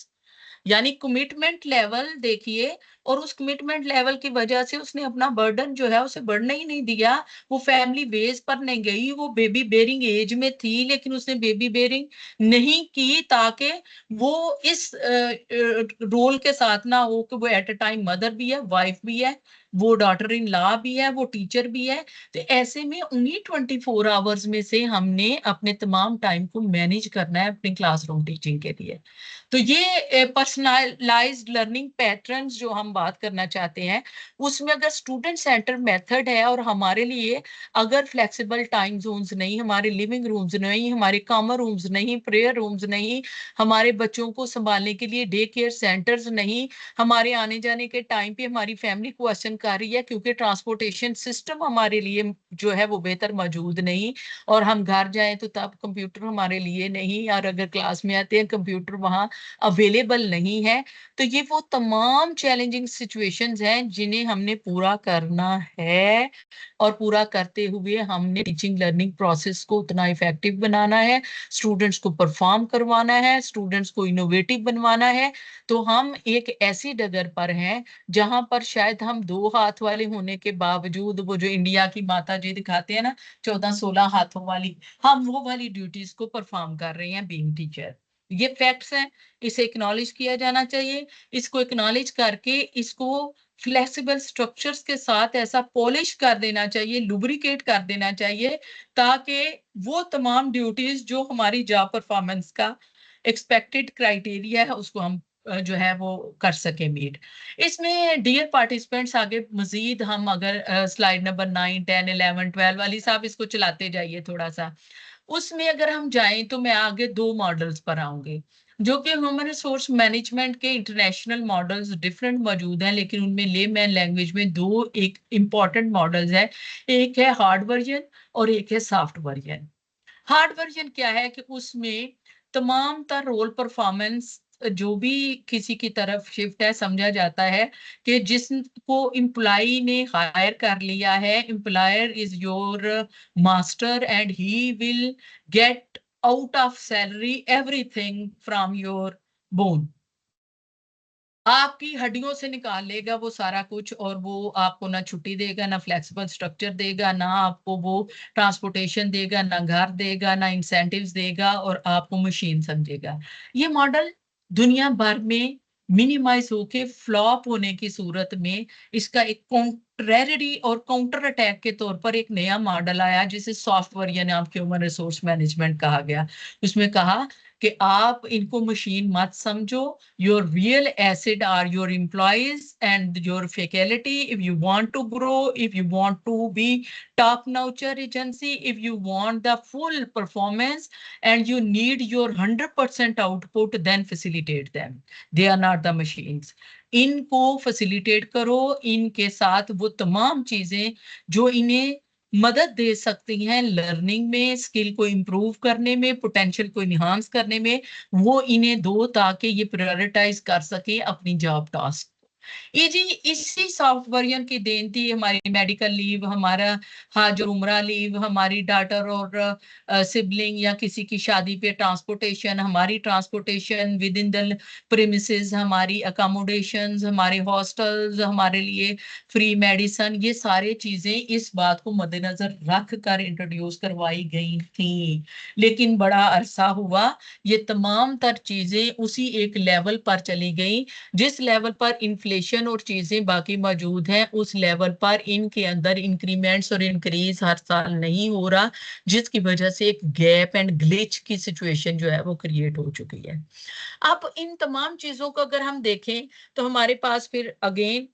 यानी commitment level देखिए, और उस commitment level की वजह से उसने अपना burden जो है उसे बढ़ने ही नहीं दिया। वो फैमिली बेस पर नहीं गई, वो बेबी बेरिंग एज में थी लेकिन उसने बेबी बेरिंग नहीं की ताकि वो इस रोल के साथ ना हो कि वो एट अ टाइम मदर भी है, वाइफ भी है, वो डॉटर इन लॉ भी है, वो टीचर भी है। तो ऐसे में उन्हीं 24 आवर्स में से हमने अपने तमाम टाइम को मैनेज करना है अपनी क्लासरूम टीचिंग के लिए। तो ये पर्सनलाइज्ड लर्निंग पैटर्न्स जो हम बात करना चाहते हैं, उसमें अगर स्टूडेंट सेंटर मेथड है और हमारे लिए अगर फ्लेक्सिबल टाइम जोन्स नहीं, हमारे लिविंग रूम्स नहीं, हमारे कॉमन रूम्स नहीं, प्रेयर रूम्स नहीं, हमारे बच्चों को संभालने के लिए डे केयर सेंटर्स नहीं, हमारे आने जाने के टाइम पे हमारी फैमिली क्वेश्चन कर रही है क्योंकि ट्रांसपोर्टेशन सिस्टम हमारे लिए जो है वो बेहतर मौजूद नहीं, और हम घर जाएं तो तब कंप्यूटर हमारे लिए नहीं, और अगर क्लास में आते हैं कंप्यूटर वहां अवेलेबल नहीं है। तो ये वो तमाम चैलेंजिंग सिचुएशंस हैं जिन्हें हमने पूरा करना है, और पूरा करते हुए हमने टीचिंग लर्निंग प्रोसेस को उतना इफेक्टिव बनाना है, स्टूडेंट्स को परफॉर्म करवाना है, स्टूडेंट्स को इनोवेटिव बनवाना है। तो हम एक ऐसी डगर पर हैं जहां पर शायद हम 2 हाथ वाले होने के बावजूद, वो जो इंडिया की माता जी दिखाते हैं ना 14-16 हाथों वाली, हम वो वाली ड्यूटीज को परफॉर्म कर रहे हैं बीइंग टीचर। ये फैक्ट्स हैं, इसे एक्नॉलेज किया जाना चाहिए। इसको एक्नॉलेज करके इसको फ्लेक्सिबल स्ट्रक्चर्स के साथ ऐसा पॉलिश कर देना चाहिए, लुब्रिकेट कर देना चाहिए, ताकि वो तमाम ड्यूटीज जो हमारी जॉब परफॉर्मेंस का एक्सपेक्टेड क्राइटेरिया है उसको हम जो है वो कर सके मीट। इसमें डियर पार्टिसिपेंट्स आगे मजीद हम अगर स्लाइड नंबर 9, 10, 11, 12 वाली साहब इसको चलाते जाइए थोड़ा सा, उसमें अगर हम जाएं तो मैं आगे 2 मॉडल्स पर आऊंगी जो कि ह्यूमन रिसोर्स मैनेजमेंट के इंटरनेशनल मॉडल्स डिफरेंट मौजूद हैं, लेकिन उनमें लेमैन लैंग्वेज में 2 एक इंपॉर्टेंट मॉडल्स हैं। एक है हार्ड वर्जन और एक है सॉफ्ट वर्जन। हार्ड वर्जन क्या है कि उसमें तमाम तर रोल परफॉर्मेंस जो भी किसी की तरफ शिफ्ट है, समझा जाता है कि जिसको एम्प्लॉय ने हायर कर लिया है, employer is your master and he will get out of salary everything from your bone. आपकी हड्डियों से निकाल लेगा वो सारा कुछ, और वो आपको ना छुट्टी देगा, ना फ्लेक्सिबल स्ट्रक्चर देगा, ना आपको वो ट्रांसपोर्टेशन देगा, ना घर देगा, ना इंसेंटिव्स देगा, और आपको मशीन समझेगा। ये मॉडल दुनिया भर में मिनिमाइज होके फ्लॉप होने की सूरत में इसका एक कॉन्ट्रेरी और काउंटर अटैक के तौर पर एक नया मॉडल आया जिसे सॉफ्टवेयर यानी आपके ह्यूमन रिसोर्स मैनेजमेंट कहा गया। उसमें कहा कि आप इनको मशीन मत समझो, your real asset are your employees and your faculty. If you want to grow, if you want to be top notch agency, if you want the full performance and you need your 100% output, then facilitate them. They are not the machines. इनको facilitate करो, इनके साथ वो तमाम चीजें जो इन्हें मदद दे सकती हैं लर्निंग में, स्किल को इम्प्रूव करने में, पोटेंशियल को इन्हांस करने में, वो इन्हें दो ताकि ये प्रायोरिटाइज कर सके अपनी जॉब टास्क। ये जी इसी सॉफ्टवेयर की देन थी हमारी मेडिकल लीव, हमारा हाज और उम्रा लीव, हमारी डॉटर और सिबलिंग या किसी की शादी पे ट्रांसपोर्टेशन, हमारी transportation with in the premises, हमारी अकोमोडेशंस, हमारे हॉस्टल्स, हमारे लिए फ्री मेडिसिन, ये सारी चीजें इस बात को मद्देनजर रख कर इंट्रोड्यूस करवाई गई थी। लेकिन बड़ा अरसा हुआ ये तमाम तर चीजें उसी एक लेवल पर चली गई जिस लेवल पर इन्फ्लेशन और चीजें बाकी मौजूद हैं, उस लेवल पर इनके अंदर इंक्रीमेंट्स और इंक्रीज हर साल नहीं हो रहा, जिसकी वजह से एक गैप एंड ग्लिच की सिचुएशन जो है वो क्रिएट हो चुकी है। अब इन तमाम चीजों को अगर हम देखें तो हमारे पास फिर अगेन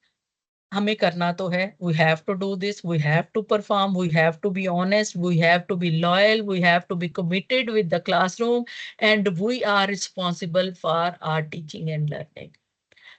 हमें करना तो है, we have to do this, we have to perform, we have to be honest, we have to be loyal, we have to be committed with the classroom and we are responsible for our teaching and learning.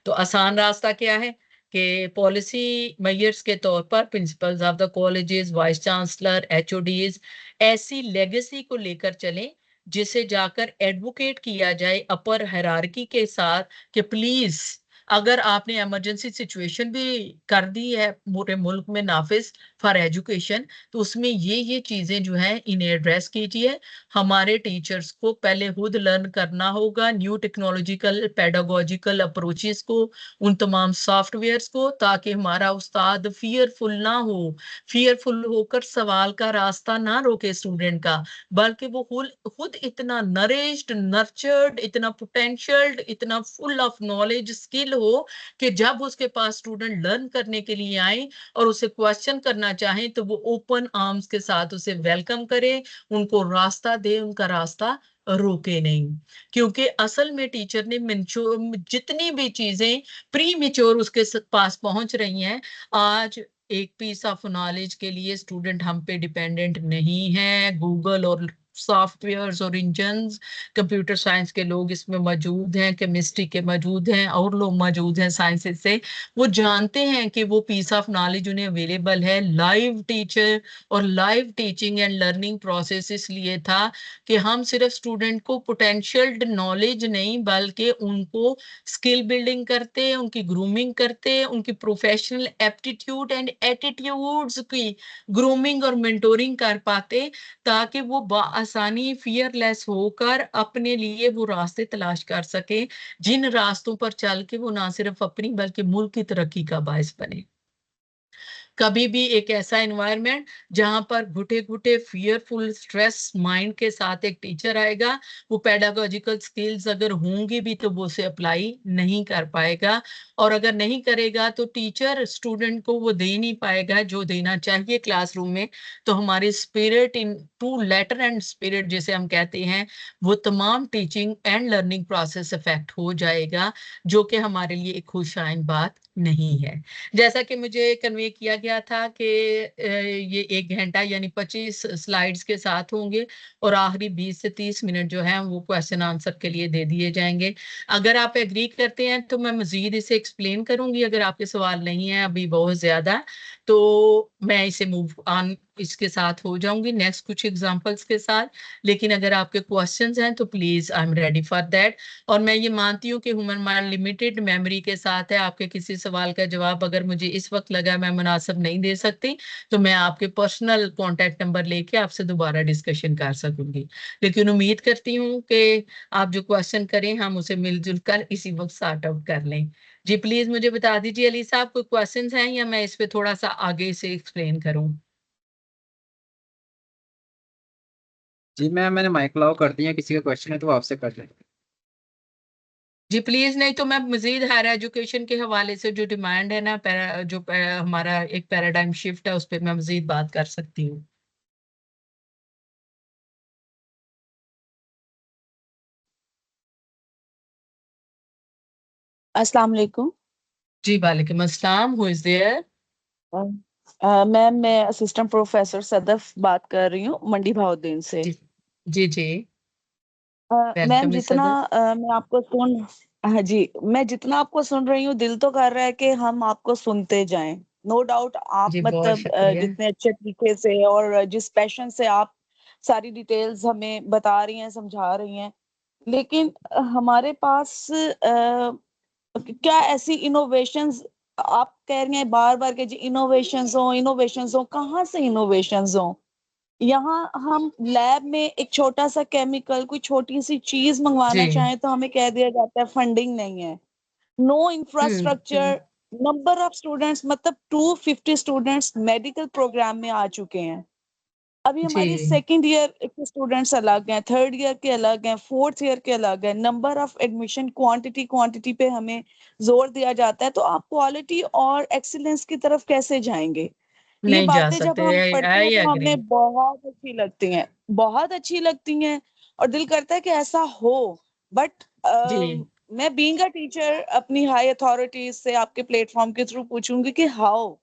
तो आसान रास्ता क्या है कि policy measures के तौर पर principles of the colleges, vice chancellor, HODs ऐसी लेगेसी को लेकर चलें जिसे जाकर एडवोकेट किया जाए अपर हायरार्की के साथ कि प्लीज अगर आपने इमरजेंसी सिचुएशन भी कर दी है पूरे मुल्क में नाफिज फॉर एजुकेशन, तो उसमें ये चीजें जो हैं इन्हें एड्रेस कीजिए। हमारे टीचर्स को पहले खुद लर्न करना होगा न्यू टेक्नोलॉजिकल पेडागोजिकल अप्रोचेस को, उन तमाम सॉफ्टवेयर्स को, ताकि हमारा उस्ताद फियरफुल ना हो, फियरफुल होकर सवाल का रास्ता ना रोके स्टूडेंट का, बल्कि वो खुद इतना नरिश्ड, नर्चर्ड, इतना पोटेंशियल्ड, इतना फुल ऑफ नॉलेज, स्किल हो कि जब उसके पास स्टूडेंट लर्न करने के लिए आए और उसे क्वेश्चन करना चाहे तो वो ओपन आर्म्स के साथ उसे वेलकम करे, उनको रास्ता दे, उनका रास्ता रोके नहीं। क्योंकि असल में टीचर ने जितनी भी चीजें प्री मेच्योर उसके पास पहुंच रही हैं, आज एक पीस ऑफ नॉलेज के लिए स्टूडेंट हम पे डिपेंडेंट नहीं है। गूगल और सॉफ्टवेयर्स और इंजन्स, कंप्यूटर साइंस के लोग इसमें मौजूद हैं, केमिस्ट्री के मौजूद हैं और लोग मौजूद हैं साइंसेस से, वो जानते हैं कि वो पीस ऑफ नॉलेज उन्हें अवेलेबल है। लाइव टीचर और live teaching and learning process इसलिए था कि हम सिर्फ स्टूडेंट को पोटेंशियल नॉलेज नहीं बल्कि उनको स्किल बिल्डिंग करते, उनकी ग्रूमिंग करते, उनकी प्रोफेशनल एप्टीट्यूड एंड एटीट्यूड्स की ग्रूमिंग और मेंटोरिंग कर पाते, ताकि वो आसानी फियरलेस होकर अपने लिए वो रास्ते तलाश कर सके जिन रास्तों पर चल के वो ना सिर्फ अपनी बल्कि मुल्क की तरक्की का बायस बने। कभी भी एक ऐसा एनवायरनमेंट जहां पर Ghute Ghute fearful stress mind के साथ एक टीचर आएगा, वो पेडागोजिकल स्किल्स अगर होंगी भी तो वो उसे अप्लाई नहीं कर पाएगा, और अगर नहीं करेगा तो टीचर स्टूडेंट को वो दे नहीं पाएगा जो देना चाहिए क्लासरूम में। तो हमारी spirit in to letter and spirit जिसे हम कहते हैं, वो तमाम teaching and learning process effect हो जाएगा, जो कि हमारे लिए एक खुशाइन बात नहीं है। जैसा कि मुझे कन्वे किया गया था कि ये 1 घंटा यानी 25 स्लाइड्स के साथ होंगे और आखिरी 20 से 30 मिनट जो है वो क्वेश्चन आंसर के लिए दे दिए जाएंगे। अगर आप एग्री करते हैं तो मैं मजीद इसे एक्सप्लेन करूंगी, अगर आपके सवाल नहीं है अभी बहुत ज्यादा तो मैं इसे मूव ऑन इसके साथ हो जाऊंगी नेक्स्ट कुछ एग्जांपल्स के साथ। लेकिन अगर आपके क्वेश्चंस हैं तो please I am ready for that. और मैं ये मानती हूँ कि ह्यूमन माइंड लिमिटेड मेमोरी के साथ है, आपके किसी सवाल का जवाब अगर मुझे इस वक्त लगा मैं मुनासिब नहीं दे सकती तो मैं आपके पर्सनल कॉन्टेक्ट नंबर लेके आपसे दोबारा डिस्कशन कर सकूंगी। लेकिन उम्मीद करती हूँ कि आप जो क्वेश्चन करें हम उसे मिलजुल कर इसी वक्त सॉर्ट आउट कर लें। जी प्लीज मुझे बता दीजिए अली साहब कोई क्वेश्चंस हैं या मैं इस पे थोड़ा सा आगे से एक्सप्लेन करूं। जी मैम, मैंने माइक अलाउ कर दिया, किसी का क्वेश्चन है तो वो आपसे कर लें। जी प्लीज, नहीं तो मैं मजीद हायर एजुकेशन के हवाले से जो डिमांड है ना हमारा एक पैराडाइम शिफ्ट है उस पर मैं मजीद बात कर सकती हूँ। अस्सलाम वालेकुम। जी वालेकुम अस्सलाम, हु इज देयर? मैम मैं असिस्टेंट प्रोफेसर सदफ बात कर रही हूँ मंडी भाउद्दीन से। जी जी जी, मैम वेलकम जितना मैं आपको सुन हाँ जी, मैं जितना आपको सुन रही हूँ दिल तो कर रहा है कि हम आपको सुनते जाएं। नो डाउट आप जी बहुत मतलब शुक्रिया। जितने अच्छे तरीके से और जिस पैशन से आप सारी डिटेल्स हमें बता रही हैं, समझा रही हैं, लेकिन हमारे पास क्या ऐसी इनोवेशंस आप कह रही हैं बार बार कि जी इनोवेशंस हो, कहाँ से इनोवेशंस हो? यहाँ हम लैब में एक छोटा सा केमिकल, कोई छोटी सी चीज मंगवाना जी चाहें तो हमें कह दिया जाता है फंडिंग नहीं है, no infrastructure, number of students, मतलब 250 स्टूडेंट्स मेडिकल प्रोग्राम में आ चुके हैं। अभी हमारी जी सेकंड ईयर के स्टूडेंट्स अलग हैं, थर्ड ईयर के अलग हैं, फोर्थ ईयर के अलग हैं, नंबर ऑफ एडमिशन क्वांटिटी पे हमें जोर दिया जाता है, तो आप क्वालिटी और एक्सीलेंस की तरफ कैसे जाएंगे? ये नहीं जा बातें जब सकते। हम पढ़ते हैं आई तो एग्री। हमें बहुत अच्छी लगती हैं, बहुत अच्छी लगती हैं, और दिल करता है कि ऐसा हो। बट जी मैं बीइंग अ टीचर अपनी हाई अथॉरिटीज से आपके प्लेटफॉर्म के थ्रू पूछूंगी कि हाउ,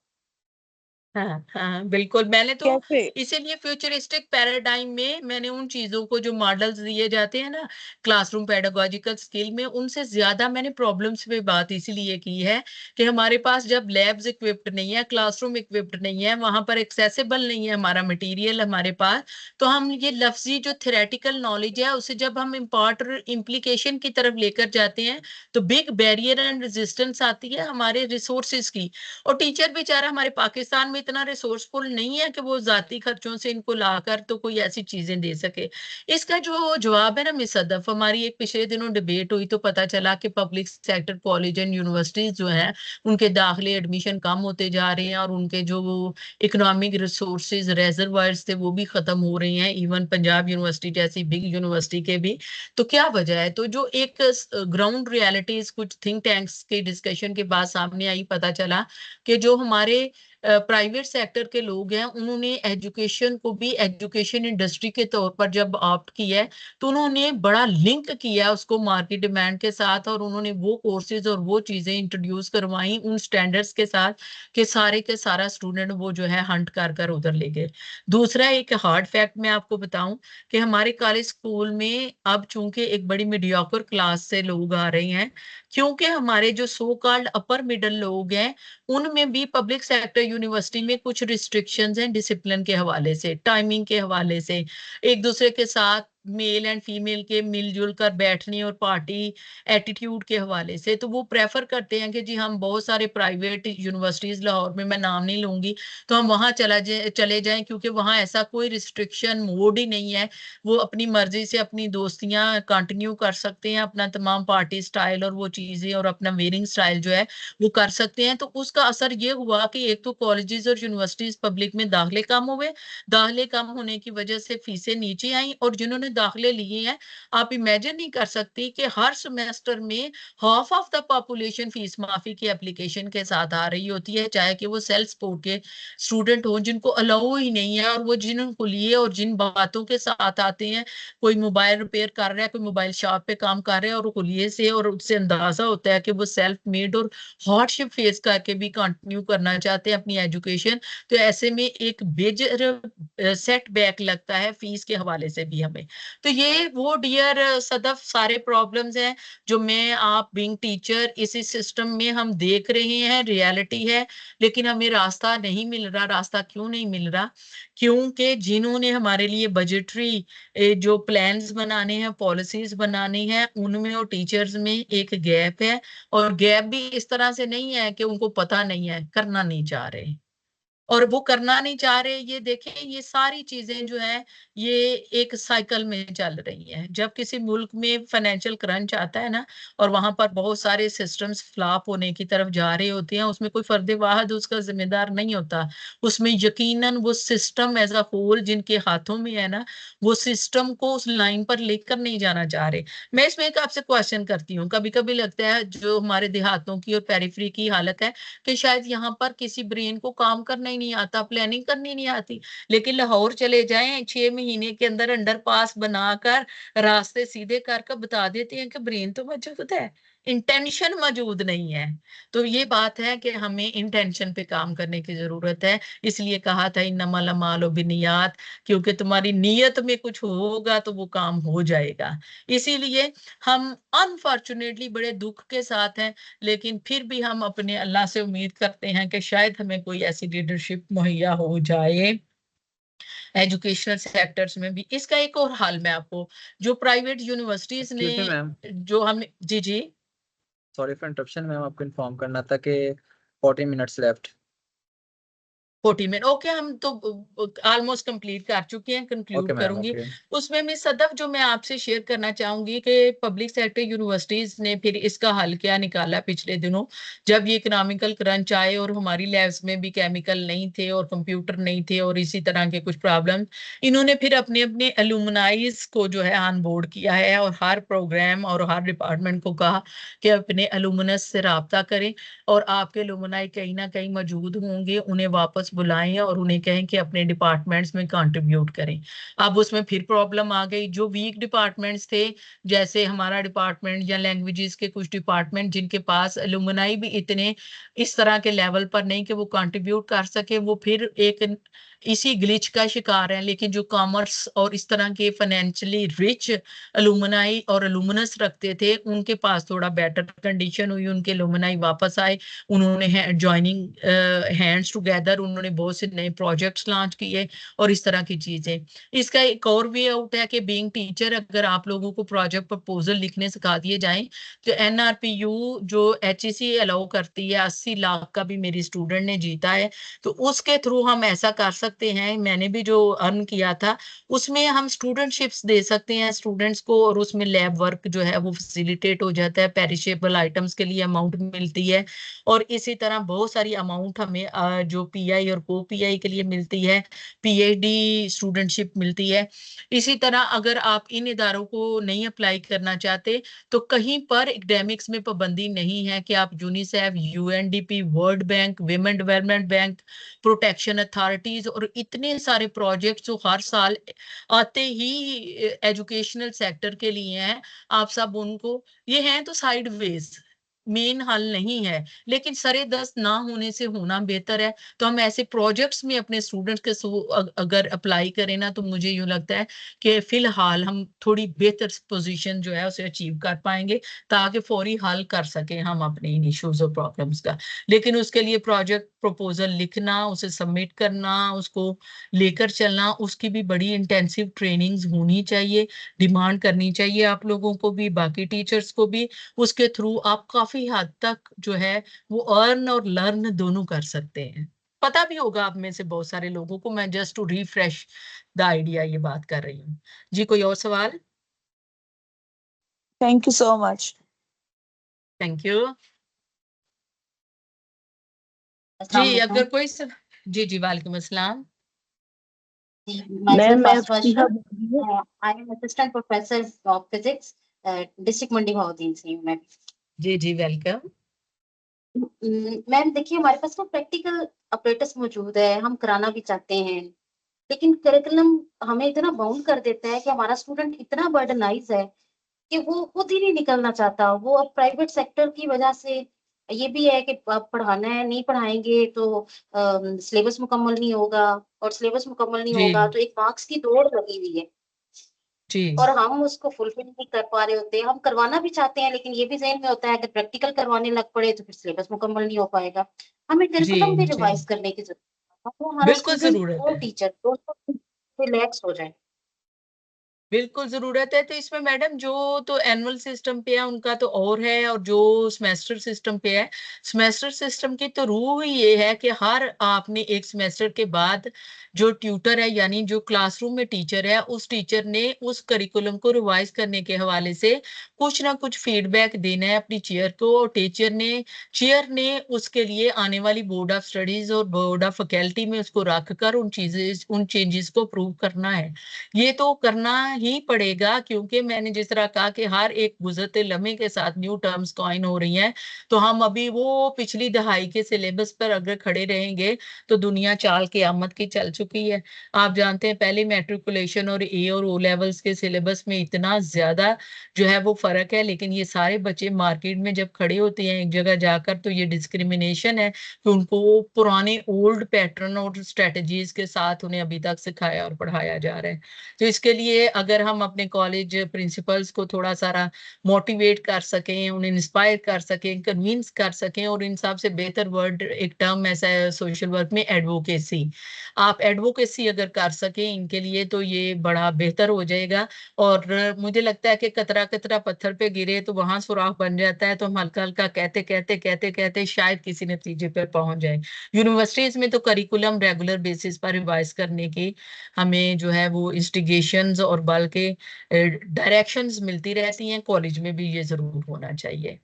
हाँ हाँ बिल्कुल। मैंने तो कैसे? इसीलिए फ्यूचरिस्टिक पैराडाइम में मैंने उन चीजों को जो मॉडल्स दिए जाते हैं ना क्लासरूम पेडागोजिकल स्किल में, उनसे ज्यादा मैंने प्रॉब्लम्स पे बात इसीलिए की है कि हमारे पास जब लैब्स इक्विप्ड नहीं है, क्लासरूम इक्विप्ड नहीं है, वहां पर एक्सेसिबल नहीं है हमारा मटेरियल हमारे पास, तो हम ये लफ्जी जो थ्योरेटिकल नॉलेज है उसे जब हम इम्पॉर्ट इम्प्लीकेशन की तरफ लेकर जाते हैं तो बिग बैरियर एंड रेजिस्टेंस आती है हमारे रिसोर्सेज की। और टीचर बेचारा हमारे पाकिस्तान में इतना रिसोर्सफुल नहीं है कि वो जाती खर्चों से इनको लाकर तो कोई ऐसी चीजें दे सके। इसका जो जवाब है ना मिस सदफ, हमारी एक पिछले दिनों डिबेट हुई तो पता चला कि public sector college and universities जो हैं उनके दाखिले एडमिशन कम होते जा रहे हैं और उनके जो इकोनॉमिक रिसोर्सेज रेजर्वायर्स थे वो भी खत्म हो रहे हैं, इवन पंजाब यूनिवर्सिटी जैसी बिग यूनिवर्सिटी के भी। तो क्या वजह है? तो जो एक ग्राउंड रियलिटीज कुछ थिंक टैंक्स के डिस्कशन के बाद सामने आई, पता चला कि जो हमारे प्राइवेट सेक्टर के लोग हैं उन्होंने एजुकेशन को भी एजुकेशन इंडस्ट्री के तौर पर जब ऑप्ट किया है तो उन्होंने बड़ा लिंक किया उसको मार्केट डिमांड के साथ, और उन्होंने वो कोर्सेज और वो चीजें इंट्रोड्यूस करवाई उन स्टैंडर्ड्स के साथ कि सारे के सारा स्टूडेंट वो जो है हंट कर कर उधर ले गए। दूसरा एक हार्ड फैक्ट मैं आपको बताऊं कि हमारे कॉलेज स्कूल में अब चूंकि एक बड़ी मीडियोकर क्लास से लोग आ रहे हैं, क्योंकि हमारे जो सो कॉल्ड अपर मिडिल लोग हैं उनमें भी पब्लिक सेक्टर यूनिवर्सिटी में कुछ रिस्ट्रिक्शंस हैं डिसिप्लिन के हवाले से, टाइमिंग के हवाले से, एक दूसरे के साथ मेल एंड फीमेल के मिलजुल कर बैठने और पार्टी एटीट्यूड के हवाले से, तो वो प्रेफर करते हैं कि जी हम बहुत सारे प्राइवेट यूनिवर्सिटीज लाहौर में, मैं नाम नहीं लूंगी, तो हम वहां चले जाएं क्योंकि वहां ऐसा कोई रिस्ट्रिक्शन मोड ही नहीं है। वो अपनी मर्जी से अपनी दोस्तियां कंटिन्यू कर सकते हैं, अपना तमाम पार्टी स्टाइल और वो चीजें और अपना वेयरिंग स्टाइल जो है वो कर सकते हैं। तो उसका असर ये हुआ कि एक तो कॉलेजेस और यूनिवर्सिटीज पब्लिक में दाखिले कम हुए, दाखिले कम होने की वजह से फीसें नीचे आई, और जिन्होंने दाखिले लिए हैं आप इमेजिन नहीं कर सकती कि हर सेमेस्टर में half of the population fees माफी की एप्लीकेशन के साथ आ रही होती है, चाहे कि वो सेल्फ सपोर्ट के स्टूडेंट हो जिनको अलाउ ही नहीं है, और वो जिनको लिए और जिन बातों के साथ आते हैं, कोई मोबाइल रिपेयर कर रहा है, कोई मोबाइल शॉप पे काम कर रहा है, और खुलिए से और उससे अंदाजा होता है कि वो सेल्फ मेड और हार्डशिप फेस करके भी कंटिन्यू करना चाहते हैं अपनी एजुकेशन। तो ऐसे में एक मेजर सेटबैक लगता है फीस के हवाले से भी हमें। तो ये वो डियर सदफ सारे प्रॉब्लम्स हैं जो मैं आप बीइंग टीचर इसी सिस्टम में हम देख रहे हैं, रियलिटी है, लेकिन हमें रास्ता नहीं मिल रहा। रास्ता क्यों नहीं मिल रहा? क्योंकि जिन्होंने हमारे लिए बजटरी जो प्लान्स बनाने हैं, पॉलिसीज बनानी है, उनमें और टीचर्स में एक गैप है, और गैप भी इस तरह से नहीं है कि उनको पता नहीं है, करना नहीं चाह रहे, और वो करना नहीं चाह रहे। ये देखें, ये सारी चीजें जो है ये एक साइकिल में चल रही हैं। जब किसी मुल्क में फाइनेंशियल क्रंच आता है ना और वहां पर बहुत सारे सिस्टम्स फ्लॉप होने की तरफ जा रहे होते हैं, उसमें कोई फर्द वाहिद उसका जिम्मेदार नहीं होता, उसमें यकीनन वो सिस्टम एज अ होल जिनके हाथों में है ना, वो सिस्टम को उस लाइन पर लेकर नहीं जाना चाह रहे। मैं इसमें एक आपसे क्वेश्चन करती हूँ, कभी कभी लगता है जो हमारे देहातों की और पेरिफेरी की हालत है कि शायद यहाँ पर किसी ब्रेन को काम करना ही नहीं आता, प्लानिंग करनी नहीं आती, लेकिन लाहौर चले जाएं 6 महीने के अंदर अंडरपास बनाकर रास्ते सीधे कर बता देते हैं कि ब्रेन तो मौजूद है, इंटेंशन मौजूद नहीं है। तो ये बात है कि हमें इंटेंशन पे काम करने की जरूरत है। इसलिए कहा था इन्नमल अमालु बिन्नियात, क्योंकि तुम्हारी नीयत में कुछ होगा तो वो काम हो जाएगा। इसीलिए हम अनफॉर्चुनेटली बड़े दुख के साथ हैं, लेकिन फिर भी हम अपने अल्लाह से उम्मीद करते हैं कि शायद हमें कोई ऐसी लीडरशिप मुहैया हो जाए एजुकेशनल सेक्टर्स में भी। इसका एक और हाल मैं आपको, जो प्राइवेट यूनिवर्सिटीज ने एक्सक्यूज मी मैम, जो हम जी जी सॉरी फॉर इंटरप्शन मैम, आपको इन्फॉर्म करना था कि 40 मिनट्स लेफ्ट। 40 मिनट ओके, हम तो ऑलमोस्ट कंप्लीट कर चुके हैं, कंक्लूड ओके मैम, करूंगी। ओके। उसमें मैं सदफ जो मैं आपसे शेयर करना चाहूंगी कि पब्लिक सेक्टर यूनिवर्सिटीज ने फिर इसका हल क्या निकाला पिछले दिनों, जब ये इकोनॉमिकल क्रंच आए और हमारी लैब्स में भी केमिकल नहीं थे और कंप्यूटर नहीं थे और इसी तरह के कुछ प्रॉब्लम, इन्होंने फिर अपने अपने एलुमनाइज को जो है ऑन बोर्ड किया है और हर प्रोग्राम और हर डिपार्टमेंट को कहा कि अपने एलुमनस से राब्ता करें और आपके एलुमनाई कहीं ना कहीं मौजूद होंगे, उन्हें वापस बुलाएं और उन्हें कहें कि अपने डिपार्टमेंट्स में कंट्रीब्यूट करें। अब उसमें फिर प्रॉब्लम आ गई, जो वीक डिपार्टमेंट्स थे जैसे हमारा डिपार्टमेंट या लैंग्वेजेस के कुछ डिपार्टमेंट जिनके पास एलुमनाई भी इतने इस तरह के लेवल पर नहीं कि वो कंट्रीब्यूट कर सके, वो फिर एक इसी ग्लिच का शिकार है। लेकिन जो कॉमर्स और इस तरह के फाइनेंशियली रिच एलुमनाई और एलुमनस रखते थे उनके पास थोड़ा बेटर कंडीशन हुई, उनके एलुमनाई वापस आए, उन्होंने ज्वाइनिंग हैंड्स टुगेदर, उन्होंने बहुत से नए प्रोजेक्ट्स लॉन्च किए और इस तरह की चीजें। इसका एक और वे आउट है कि बीइंग टीचर अगर आप लोगों को प्रोजेक्ट प्रपोजल लिखने सिखा दिए जाएं तो एनआरपीयू जो एचईसी अलाउ करती है, 80 लाख का भी मेरी स्टूडेंट ने जीता है, तो उसके थ्रू हम ऐसा कर सकते हैं, मैंने भी जो अर्न किया था उसमें हम स्टूडेंटशिप्स दे सकते हैं स्टूडेंट्स को और उसमें लैब वर्क जो है वो फैसिलिटेट हो जाता है, पेरिशेबल आइटम्स के लिए अमाउंट मिलती है और इसी तरह बहुत सारी अमाउंट हमें जो पीआई और को पीआई के लिए मिलती है, पीएचडी स्टूडेंटशिप मिलती है। इसी तरह अगर आप इन इदारों को नहीं अप्लाई करना चाहते तो कहीं पर एकेडमिक्स में पाबंदी नहीं है कि आप UNICEF, UNDP, world bank, women development bank, protection authorities और इतने सारे प्रोजेक्ट्स जो हर साल आते ही एजुकेशनल सेक्टर के लिए हैं, आप सब उनको, ये हैं तो साइडवेज, मेन हल नहीं है, लेकिन सरे दस्त ना होने से होना बेहतर है। तो हम ऐसे प्रोजेक्ट्स में अपने स्टूडेंट्स के अगर अप्लाई करें ना, तो मुझे यूं लगता है कि फिलहाल हम थोड़ी बेहतर पोजीशन जो है उसे अचीव कर पाएंगे ताकि फौरी हल कर सके हम अपने इन इश्यूज और प्रॉब्लम्स का। लेकिन उसके लिए प्रोजेक्ट प्रपोजल लिखना, उसे सबमिट करना, उसको लेकर चलना, उसकी भी बड़ी इंटेंसिव ट्रेनिंग्स होनी चाहिए, डिमांड करनी चाहिए आप लोगों को भी, बाकी टीचर्स को भी। उसके थ्रू आप काफी हद तक जो है वो अर्न और लर्न दोनों कर सकते हैं। पता भी होगा आप में से बहुत सारे लोगों को, मैं just to refresh the idea ये बात कर रही हूँ। जी कोई और सवाल? Thank you so much. Thank you जी। अगर कोई जी जी वालेकुम अस्सलाम। Myself Aswasha. I am assistant professor of physics at district Mandi Mohiuddin से हूँ मैं। जी जी वेलकम। मैम देखिए, हमारे पास ना प्रैक्टिकल ऑपरेटर्स मौजूद है, हम कराना भी चाहते हैं, लेकिन करिकुलम हमें इतना बाउंड कर देता है कि हमारा स्टूडेंट इतना बर्डनाइज है कि वो खुद ही नहीं निकलना चाहता। वो अब प्राइवेट सेक्टर की वजह से ये भी है कि पढ़ाना है, नहीं पढ़ाएंगे तो सिलेबस मुकम्मल नहीं होगा, और सिलेबस मुकम्मल नहीं जी होगा तो एक मार्क्स की दौड़ लगी हुई है जी और हम उसको फुलफिल नहीं कर पा रहे होते। हम करवाना भी चाहते हैं, लेकिन ये भी ज़हन में होता है कि प्रैक्टिकल करवाने लग पड़े तो फिर सिलेबस मुकम्मल नहीं हो पाएगा। हमें जी करिकुलम भी जी रिवाइज करने की जरूरत है, तो हमारा बिल्कुल स्टूडेंट जरूरत और है, टीचर दोनों रिलैक्स हो जाए। बिल्कुल जरूरत है। तो इसमें मैडम जो तो एनुअल सिस्टम पे है उनका तो और है, और जो सेमेस्टर सिस्टम पे है, सेमेस्टर सिस्टम की तो रूह ही ये है कि हर आपने एक सेमेस्टर के बाद जो ट्यूटर है यानी जो क्लासरूम में टीचर है, उस टीचर ने उस करिकुलम को रिवाइज करने के हवाले से कुछ ना कुछ फीडबैक देना है अपनी चेयर को, और चेयर ने उसके लिए आने वाली बोर्ड ऑफ स्टडीज और बोर्ड ऑफ फैकल्टी में उसको रख कर उन चेंजेस को अप्रूव करना है। ये तो करना ही पड़ेगा, क्योंकि मैंने जिस तरह कहा कि हर एक गुजरते लम्हे के साथ न्यू टर्म्स कॉइन हो रही हैं, तो हम अभी वो पिछली दहाई के सिलेबस पर अगर खड़े रहेंगे तो दुनिया चाल क़यामत की चल चुकी है। आप जानते हैं पहले मैट्रिकुलेशन और ए और ओ लेवल्स के सिलेबस में इतना ज्यादा जो है वो फर्क है, लेकिन ये सारे बच्चे मार्केट में जब खड़े होते हैं एक जगह जाकर तो ये डिस्क्रिमिनेशन है कि उनको वो पुराने ओल्ड पैटर्न और स्ट्रेटजीज के साथ उन्हें अभी तक सिखाया और पढ़ाया जा रहा है। तो इसके लिए अगर अगर हम अपने कॉलेज प्रिंसिपल्स को थोड़ा सारा मोटिवेट कर सकें, उन्हें इंस्पायर कर सकें, कन्विंस कर सकें, और इन हिसाब से बेहतर वर्ड एक टर्म ऐसा है सोशल वर्क में एडवोकेसी, आप एडवोकेसी अगर कर सकें इनके लिए तो ये बड़ा बेहतर हो जाएगा। और मुझे लगता है कि कतरा कतरा पत्थर पे गिरे तो वहां सुराख बन जाता है, तो हम हल्का हल्का कहते कहते कहते कहते शायद किसी नतीजे पर पहुंच जाए। यूनिवर्सिटीज में तो करिकुलम रेगुलर बेसिस पर रिवाइज करने की हमें जो है वो इंस्टिगेशंस और बल्कि डायरेक्शंस मिलती रहती हैं, कॉलेज में भी ये जरूर होना चाहिए।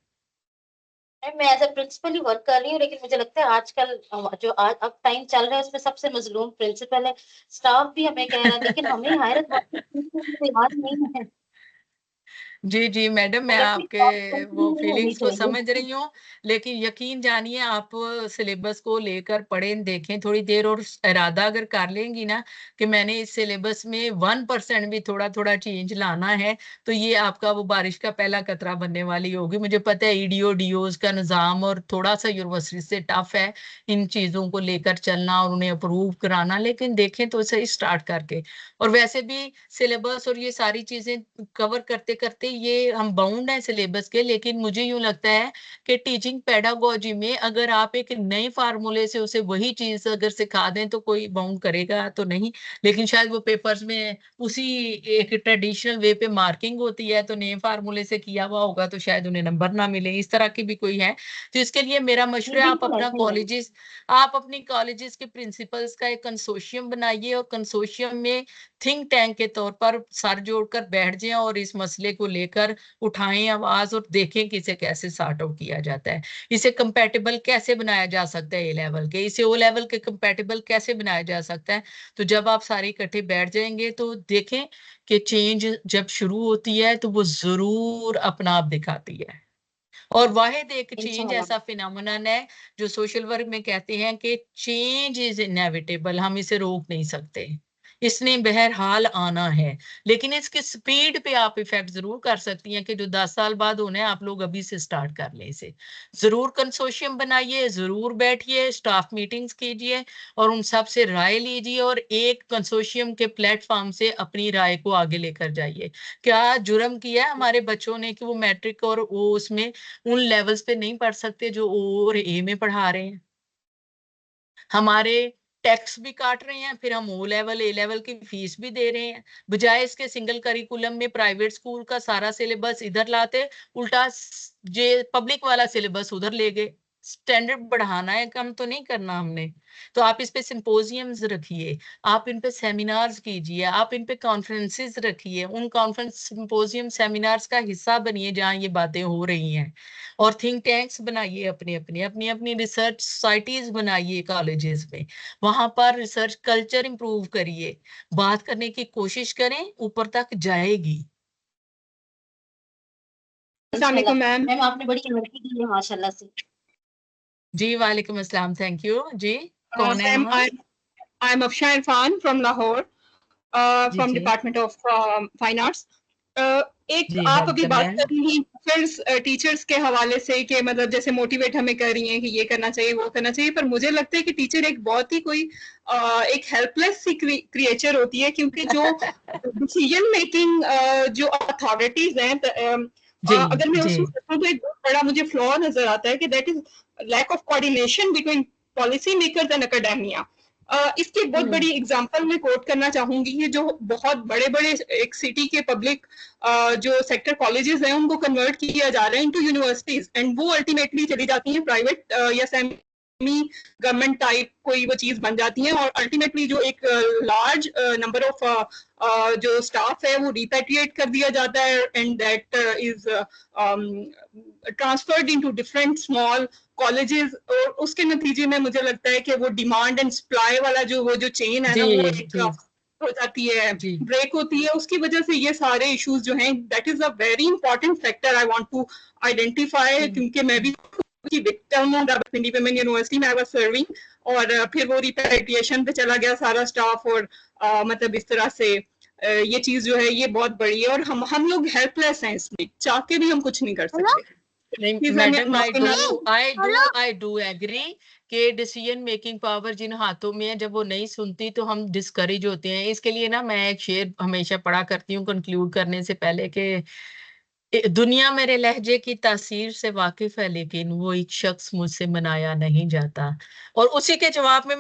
मैं एज अ प्रिंसिपल ही वर्क कर रही हूँ, लेकिन मुझे लगता है आजकल जो आज अब टाइम चल रहा है उसमें सबसे मजलूम प्रिंसिपल है। स्टाफ भी हमें कह रहा है, लेकिन हमें हायर अथॉरिटी याद नहीं है। जी जी मैडम, मैं मुझे लगता है आपके जॉब वो कंटिन्यू नहीं होनी फीलिंग्स को समझ चाहिए। रही हूँ, लेकिन यकीन जानिए आप सिलेबस को लेकर पढ़ें देखें थोड़ी देर, और इरादा अगर कर लेंगी ना कि मैंने इस सिलेबस में 1% भी थोड़ा थोड़ा चेंज लाना है, तो ये आपका वो बारिश का पहला कतरा बनने वाली होगी। मुझे पता है ईडीओ डीओज का निज़ाम और थोड़ा सा यूनिवर्सिटी से टफ है इन चीज़ों को लेकर चलना और उन्हें अप्रूव कराना, लेकिन देखें तो सही स्टार्ट करके। और वैसे भी सिलेबस और ये सारी चीज़ें कवर करते करते ये हम बाउंड है सिलेबस के, लेकिन मुझे यूं लगता है कि टीचिंग पेडागोजी में अगर आप एक नए फार्मूले से उसे वही चीज अगर सिखा दें तो कोई बाउंड करेगा तो नहीं, लेकिन शायद वो पेपर्स में उसी एक ट्रेडिशनल वे पे मार्किंग होती है, तो नए फार्मूले से किया हुआ होगा तो शायद उन्हें नंबर ना मिले, इस तरह की भी कोई है। तो इसके लिए मेरा जी मशवरा है बिल्कुल ऐसा ही है। आप अपनी कॉलेजेस के प्रिंसिपल्स का एक कंसोशियम बनाइए, और कंसोशियम में थिंक टैंक के तौर पर सर जोड़कर बैठ जाएं और इस मसले को लेकर उठाएं आवाज और देखें कि इसे कैसे सॉर्ट आउट किया जाता है, इसे कंपैटिबल कैसे बनाया जा सकता है ए लेवल के, इसे ओ लेवल के कंपैटिबल कैसे बनाया जा सकता है। तो जब आप सारे इकट्ठे बैठ जाएंगे तो देखें कि चेंज जब शुरू होती है तो वो जरूर अपना आप दिखाती है। और वाहिद एक चेंज इंशाल्लाह। ऐसा फिनोमिनन है जो सोशल वर्क में कहते हैं कि चेंज इज इनएविटेबल, हम इसे रोक नहीं सकते, इसने बहरहाल आना है, लेकिन इसकी स्पीड पे आप इफेक्ट जरूर कर सकती हैं कि जो 10 साल बाद होने आप लोग अभी से स्टार्ट कर लें इसे। जरूर कंसोशियम बनाइए, जरूर बैठिए, स्टाफ मीटिंग्स कीजिए और उन सब से राय लीजिए, और एक कंसोशियम के प्लेटफॉर्म से अपनी राय को आगे लेकर जाइए। क्या जुर्म किया है हमारे बच्चों ने कि वो मैट्रिक और वो उसमें उन लेवल्स पे नहीं पढ़ सकते जो ओ और ए में पढ़ा रहे हैं? हमारे टैक्स भी काट रहे हैं, फिर हम ओ लेवल ए लेवल की फीस भी दे रहे हैं, बजाय इसके सिंगल करिकुलम में प्राइवेट स्कूल का सारा सिलेबस इधर लाते, उल्टा जे पब्लिक वाला सिलेबस उधर ले गए। स्टैंडर्ड बढ़ाना है, कम तो नहीं करना हमने। तो आप इस पे सिंपोजियम्स रखिए, आप इन पे सेमिनार्स कीजिए, आप इन पे कॉन्फ्रेंसेस रखिए, उन कॉन्फ्रेंस सिंपोजियम सेमिनार्स का हिस्सा बनिए जहां ये बातें हो रही हैं, और थिंक टैंक्स बनाइए, अपनी रिसर्च सोसाइटीज बनाइए कॉलेजेस में, वहां पर रिसर्च कल्चर इंप्रूव करिए, बात करने की कोशिश करें, ऊपर तक जाएगी। इंशाल्लाह। मैम। मैम आपने बड़ी एनर्जी दी है माशाल्लाह से। जी वालेकुम अस्सलाम, थैंक यू जी। कौन है मैम वहाँ? I'm Afsha Irfan from Lahore, ji from ji Department of Fine Arts. एक जी, आप अभी वेलकम बात है। कर रही हैं टीचर्स के हवाले से कि मतलब जैसे मोटिवेट हमें कर रही हैं कि ये करना चाहिए वो करना चाहिए, पर मुझे लगता है कि टीचर एक बहुत ही कोई एक हेल्पलेस सी क्रिएचर होती है, क्योंकि जो डिसीजन मेकिंग जो अथॉरिटीज हैं जी अगर मैं जी उसमें देखूं तो एक बहुत बड़ा मुझे फ्लॉ नजर आता है कि that is lack of coordination between policy makers and academia. इसकी एक बहुत बड़ी एग्जांपल मैं कोट करना चाहूंगी, ये जो बहुत बड़े बड़े एक सिटी के पब्लिक जो सेक्टर कॉलेजेस हैं उनको कन्वर्ट किया जा रहा है इनटू यूनिवर्सिटीज, एंड वो अल्टीमेटली चली जाती हैं प्राइवेट या सेमी गवर्नमेंट टाइप कोई वो चीज बन जाती है, और अल्टीमेटली जो एक लार्ज नंबर ऑफ जो स्टाफ है वो रिपैट्रिएट कर दिया जाता है, and that is transferred into different small colleges, और उसके नतीजे में मुझे लगता है कि वो डिमांड एंड सप्लाई वाला जो वो जो चेन है ना वो जी एक जी हो जाती है, जी ब्रेक होती है। उसकी वजह से ये सारे इश्यूज जो हैं that is a very important factor I want to identify, क्योंकि मैं भी की विक्टिम हूं पिंडी वुमेन यूनिवर्सिटी में आई वाज सर्विंग, और फिर वो रिपैट्रिएशन पे चला गया सारा स्टाफ, और मतलब इस तरह से ये चीज जो है ये बहुत बड़ी है, और हम लोग हेल्पलेस हैं, इसमें चाह के भी हम कुछ नहीं कर सकते। नहीं मैडम, आई डू एग्री कि डिसीजन मेकिंग पावर जिन हाथों में है, जब वो नहीं सुनती तो हम डिस्करेज होते हैं। इसके लिए ना मैं एक शेर हमेशा पढ़ा करती हूँ कंक्लूड करने से पहले कि दुनिया मेरे लहजे की तासीर से वाकिफ है, लेकिन वो एक शख्स मुझसे मनाया नहीं जाता। और उसी के जवाब में मैं